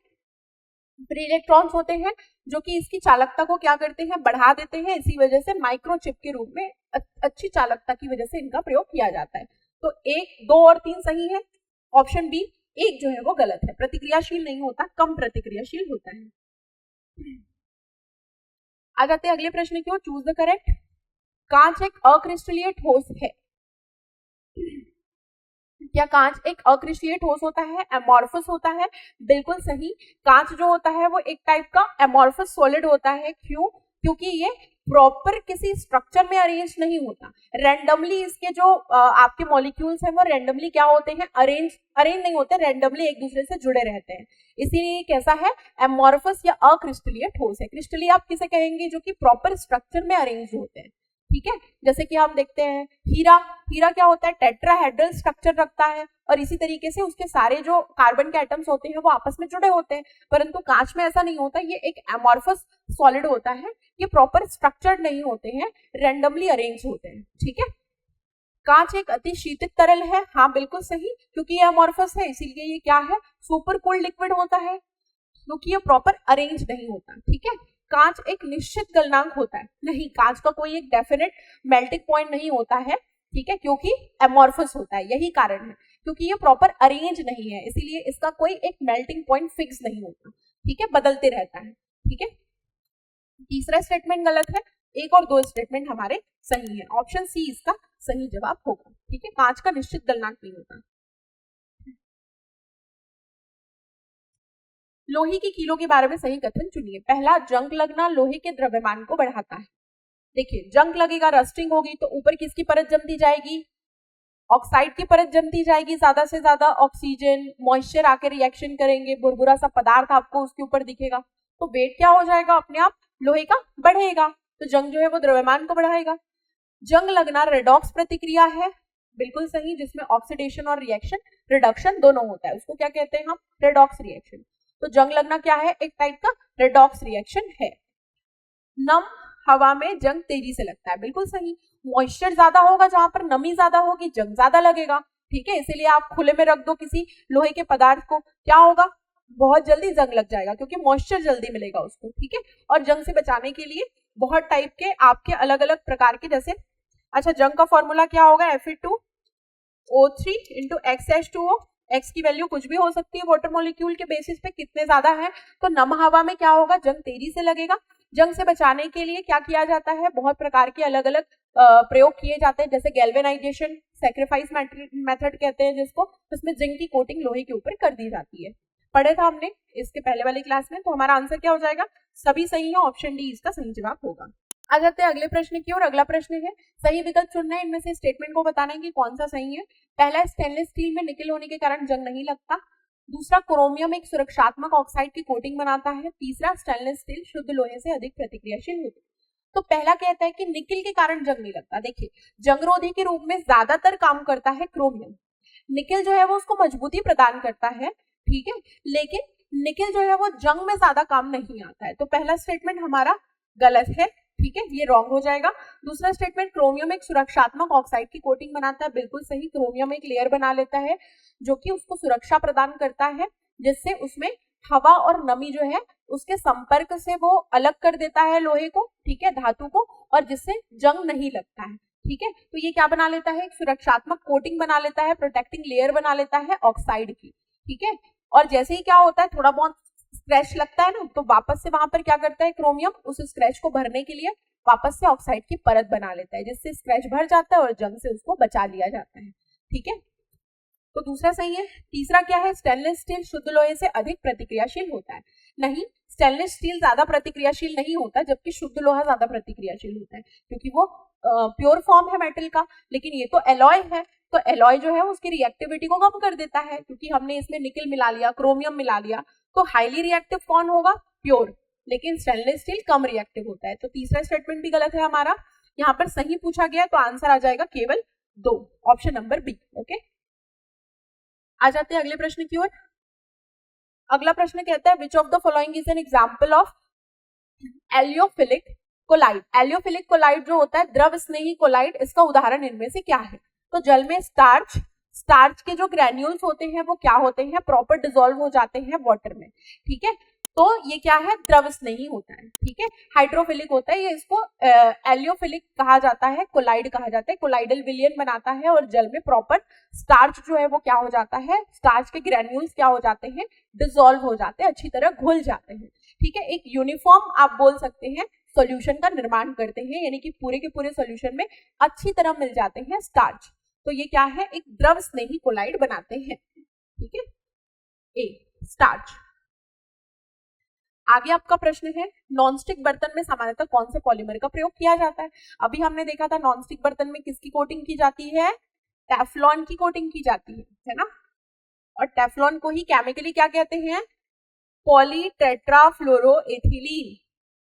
फ्री इलेक्ट्रॉन्स होते हैं जो कि इसकी चालकता को क्या करते हैं, बढ़ा देते हैं। इसी वजह से माइक्रोचिप के रूप में अच्छी चालकता की वजह से इनका प्रयोग किया जाता है। तो 1, 2 और 3 सही है, ऑप्शन बी 1 जो है वो गलत है, प्रतिक्रियाशील नहीं होता, कम प्रतिक्रियाशील होता है। आ जाते हैं अगले प्रश्न की ओर, चूज द करेक्ट। कांच एक अक्रिस्टलीय ठोस है, क्या कांच एक अक्रिस्टलीय ठोस होता है, एमॉर्फस होता है, बिल्कुल सही। कांच जो होता है वो एक टाइप का एमॉर्फस सॉलिड होता है, क्यों, क्योंकि ये प्रॉपर किसी स्ट्रक्चर में अरेंज नहीं होता, रैंडमली इसके जो आपके मॉलिक्यूल्स हैं वो रैंडमली क्या होते हैं, अरेंज नहीं होते, रैंडमली एक दूसरे से जुड़े रहते हैं, इसीलिए कैसा है, एमॉर्फस या अक्रिस्टलीय ठोस है। क्रिस्टलीय आप किसे कहेंगे, जो कि प्रॉपर स्ट्रक्चर में अरेंज होते हैं। ठीक है, जैसे कि हम देखते हैं हीरा क्या होता है, टेट्राहेड्रल स्ट्रक्चर रखता है और इसी तरीके से उसके सारे जो कार्बन के एटम्स होते हैं वो आपस में जुड़े होते हैं, परंतु कांच में ऐसा नहीं होता, ये एक एमॉर्फस सॉलिड होता है, ये प्रॉपर स्ट्रक्चर्ड नहीं होते हैं, रैंडमली अरेंज होते हैं। ठीक है, कांच एक अति शीतित तरल है, हाँ बिल्कुल सही, क्योंकि ये एमॉर्फस है इसीलिए ये क्या है, सुपर कूल्ड लिक्विड होता है, क्योंकि ये प्रॉपर अरेंज नहीं होता। ठीक है, कांच एक निश्चित गलनांक होता है, नहीं, कांच का कोई एक डेफिनेट मेल्टिंग पॉइंट नहीं होता है। ठीक है, क्योंकि एमॉर्फस होता है, यही कारण है, क्योंकि ये प्रॉपर अरेंज नहीं है, इसीलिए इसका कोई एक मेल्टिंग पॉइंट फिक्स नहीं होता। ठीक है, बदलते रहता है। ठीक है, तीसरा स्टेटमेंट गलत है, 1 और 2 स्टेटमेंट हमारे सही है, ऑप्शन सी इसका सही जवाब होगा। ठीक है, कांच का निश्चित गलनांक नहीं होता। लोहे की कीलों के बारे में सही कथन चुनिए। पहला, जंग लगना लोहे के द्रव्यमान को बढ़ाता है। देखिए, जंग लगेगा, रस्टिंग होगी, तो ऊपर किसकी परत जमती जाएगी, ऑक्साइड की परत जमती जाएगी, ज्यादा से ज्यादा ऑक्सीजन मॉइस्चर आके रिएक्शन करेंगे, बुरबुरा सा पदार्थ आपको उसके ऊपर दिखेगा, तो वेट क्या हो जाएगा, अपने आप लोहे का बढ़ेगा, तो जंग जो है वो द्रव्यमान को बढ़ाएगा। जंग लगना रेडॉक्स प्रतिक्रिया है, बिल्कुल सही, जिसमें ऑक्सीडेशन और रिएक्शन रिडक्शन दोनों होता है, उसको क्या कहते हैं हम, रेडॉक्स रिएक्शन। तो जंग लगना क्या है, एक टाइप का रेडॉक्स रिएक्शन है। नम हवा में जंग तेजी से लगता है, बिल्कुल सही, मॉइस्चर ज्यादा होगा, जहां पर नमी ज्यादा होगी जंग ज्यादा लगेगा। ठीक है, इसीलिए आप खुले में रख दो किसी लोहे के पदार्थ को, क्या होगा, बहुत जल्दी जंग लग जाएगा क्योंकि मॉइस्चर जल्दी मिलेगा उसको, ठीक है। और जंग से बचाने के लिए बहुत टाइप के आपके अलग अलग प्रकार के, जैसे अच्छा जंग का फॉर्मूला क्या होगा, Fe2O3 इंटू XH2O। एक्स की वैल्यू कुछ भी हो सकती है वाटर मॉलिक्यूल के बेसिस पे, कितने ज्यादा है। तो नम हवा में क्या होगा, जंग तेजी से लगेगा। जंग से बचाने के लिए क्या किया जाता है, बहुत प्रकार के अलग अलग प्रयोग किए जाते हैं, जैसे गैल्वेनाइजेशन, सैक्रिफाइस मेथड कहते हैं जिसको, उसमें जिंक की कोटिंग लोहे के ऊपर कर दी जाती है। पढ़े था हमने इसके पहले वाली क्लास में। तो हमारा आंसर क्या हो जाएगा, सभी सही है, ऑप्शन डी इसका सही जवाब होगा। आ जाते हैं अगले प्रश्न की ओर। अगला प्रश्न है, सही विकल्प चुनना है, इनमें से स्टेटमेंट को बताना है कि कौन सा सही है। पहला, स्टेनलेस स्टील में निकल होने के कारण जंग नहीं लगता। दूसरा, क्रोमियम एक सुरक्षात्मक ऑक्साइड की कोटिंग बनाता है। तीसरा, स्टेनलेस स्टील शुद्ध लोहे से अधिक प्रतिक्रियाशील होती है। तो पहला कहता है कि निकल के कारण जंग नहीं लगता। देखिए, जंगरोधी के रूप में ज्यादातर काम करता है क्रोमियम। निकल जो है वो उसको मजबूती प्रदान करता है, ठीक है, लेकिन निकल जो है वो जंग में ज्यादा काम नहीं आता है। तो पहला स्टेटमेंट हमारा गलत है, ठीक है, ये रॉन्ग हो जाएगा। दूसरा स्टेटमेंट, क्रोमियम एक सुरक्षात्मक ऑक्साइड की कोटिंग बनाता है, बिल्कुल सही। क्रोमियम एक लेयर बना लेता है जो कि उसको सुरक्षा प्रदान करता है, जिससे उसमें हवा और नमी जो है उसके संपर्क से वो अलग कर देता है लोहे को, ठीक है, धातु को, और जिससे जंग नहीं लगता है, ठीक है। तो ये क्या बना लेता है, एक सुरक्षात्मक कोटिंग बना लेता है, प्रोटेक्टिंग लेयर बना लेता है ऑक्साइड की, ठीक है। और जैसे ही क्या होता है, थोड़ा बहुत स्क्रैच लगता है ना, तो वापस से वहां पर क्या करता है क्रोमियम, उस स्क्रैच को भरने के लिए वापस से ऑक्साइड की परत बना लेता है, जिससे स्क्रैच भर जाता है और जंग से उसको बचा लिया जाता है, ठीक है। तो दूसरा सही है। तीसरा क्या है, स्टेनलेस स्टील शुद्ध लोहे से अधिक प्रतिक्रियाशील होता है। नहीं, स्टेनलेस स्टील ज्यादा प्रतिक्रियाशील नहीं होता, जबकि शुद्ध लोहा ज्यादा प्रतिक्रियाशील होता है, क्योंकि वो प्योर फॉर्म है मेटल का। लेकिन ये तो एलॉय है, तो एलॉय जो है उसकी रिएक्टिविटी को कम कर देता है, क्योंकि हमने इसमें निकल मिला लिया, क्रोमियम मिला लिया। तो हाईली रिएक्टिव कौन होगा, प्योर, लेकिन स्टेनलेस स्टील कम रिएक्टिव होता है। तो तीसरा स्टेटमेंट भी गलत है हमारा। यहाँ पर सही पूछा गया, तो आंसर आ जाएगा केवल 2, ऑप्शन नंबर बी, ओके। आ जाते हैं अगले प्रश्न की ओर। अगला प्रश्न कहता है, which of the following is an example of lyophilic colloid. Lyophilic colloid जो होता है द्रव स्नेही कोलाइड, इसका उदाहरण इनमें से क्या है। तो जल में स्टार्च के जो ग्रैन्यूल्स होते हैं वो क्या होते हैं, प्रॉपर डिसॉल्व हो जाते हैं वाटर में, ठीक है। तो ये क्या है, द्रव स्नेही होता है, ठीक है। हाइड्रोफिलिक होता है, ये इसको एलियोफिलिक कहा जाता है, कोलाइड कहा जाता है, कोलाइडल विलियन बनाता है और जल में प्रॉपर स्टार्च जो है वो क्या हो जाता है, स्टार्च के ग्रैन्यूल्स क्या हो जाते हैं, डिसॉल्व हो जाते हैं, अच्छी तरह घुल जाते हैं, ठीक है। एक यूनिफॉर्म आप बोल सकते हैं सॉल्यूशन का निर्माण करते हैं, यानी कि पूरे के पूरे सॉल्यूशन में अच्छी तरह मिल जाते हैं स्टार्च। तो ये क्या है, एक द्रव स्नेही कोलाइड बनाते हैं, ठीक है। ए, स्टार्च। आगे आपका प्रश्न है, नॉनस्टिक बर्तन में सामान्यतः कौन से पॉलीमर का प्रयोग किया जाता है। अभी हमने देखा था नॉनस्टिक बर्तन में किसकी कोटिंग की जाती है, टेफ्लॉन की कोटिंग की जाती है ना। और टेफ्लॉन को ही केमिकली क्या कहते हैं, पॉलीटेट्राफ्लोरोएथिलीन,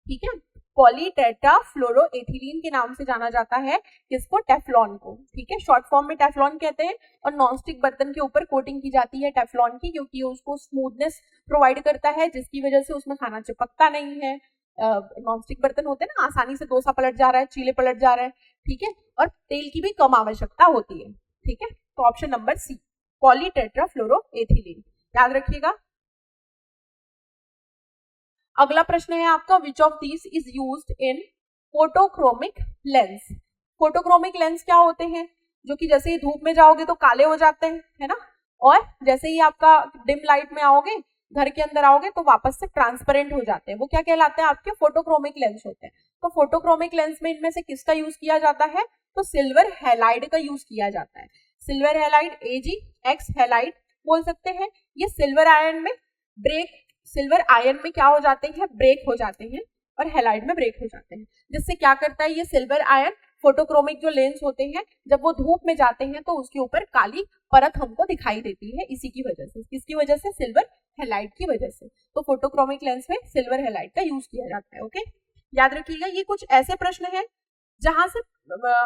ठीक है, पॉलीटेट्राफ्लोरोएथिलीन के नाम से जाना जाता है किसको, टेफ्लॉन को, ठीक है, शॉर्ट फॉर्म में टेफ्लॉन कहते हैं। और नॉनस्टिक बर्तन के ऊपर कोटिंग की जाती है टेफ्लॉन की, क्योंकि उसको स्मूथनेस प्रोवाइड करता है, जिसकी वजह से उसमें खाना चिपकता नहीं है। नॉनस्टिक बर्तन होते हैं ना, आसानी से डोसा पलट जा रहा है, चीले पलट जा रहे हैं, ठीक है, और तेल की भी कम आवश्यकता होती है, ठीक है। तो ऑप्शन नंबर सी, पॉलीटेट्राफ्लोरोएथिलीन, याद रखिएगा। अगला प्रश्न है आपका, which of these is used in photochromic lens. Photochromic lens क्या होते हैं, जो कि जैसे ही धूप में जाओगे तो काले हो जाते हैं, है ना, और जैसे ही आपका डिम लाइट में आओगे, घर के अंदर आओगे तो वापस से ट्रांसपेरेंट हो जाते हैं। वो क्या कहलाते हैं, आपके फोटोक्रोमिक लेंस होते हैं। तो फोटोक्रोमिक लेंस में इनमें से किसका यूज किया जाता है, तो सिल्वर हैलाइड का यूज किया जाता है। सिल्वर हैलाइड, AgX हैलाइड बोल सकते हैं। ये सिल्वर आयन में क्या हो जाते हैं, ब्रेक हो जाते हैं, और हैलाइड में ब्रेक हो जाते हैं, जिससे क्या करता है ये सिल्वर आयन, फोटोक्रोमिक जो लेंस होते हैं जब वो धूप में जाते हैं तो उसके ऊपर काली परत हमको दिखाई देती है, इसी की वजह से, किसकी वजह से, सिल्वर हैलाइड की वजह से। तो फोटोक्रोमिक लेंस में सिल्वर हैलाइड का यूज किया जाता है, ओके, याद रखिएगा। ये कुछ ऐसे प्रश्न है जहां से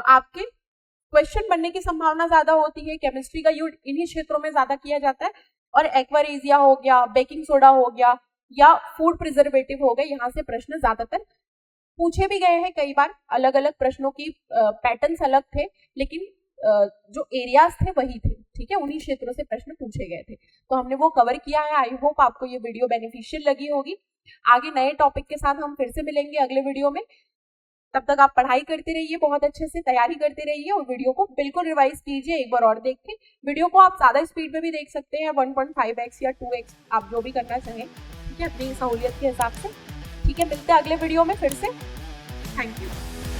आपके क्वेश्चन बनने की संभावना ज्यादा होती है। केमिस्ट्री का यूज इन्हीं क्षेत्रों में ज्यादा किया जाता है, और एक्वारेजिया हो गया, बेकिंग सोडा हो गया, या फूड प्रिजर्वेटिव हो गए, यहाँ से प्रश्न ज्यादातर पूछे भी गए हैं कई बार। अलग अलग प्रश्नों की पैटर्न्स अलग थे, लेकिन जो एरियाज थे वही थे, ठीक है, उन्हीं क्षेत्रों से प्रश्न पूछे गए थे, तो हमने वो कवर किया है। आई होप आपको ये वीडियो बेनिफिशियल लगी होगी। आगे नए टॉपिक के साथ हम फिर से मिलेंगे अगले वीडियो में। तब तक आप पढ़ाई करते रहिए, बहुत अच्छे से तैयारी करते रहिए और वीडियो को बिल्कुल रिवाइज कीजिए एक बार और देख के। वीडियो को आप ज़्यादा स्पीड में भी देख सकते हैं, 1.5x या 2x, आप जो भी करना चाहें, ठीक है, अपनी सहूलियत के हिसाब से। ठीक है, मिलते हैं अगले वीडियो में फिर से। Thank you.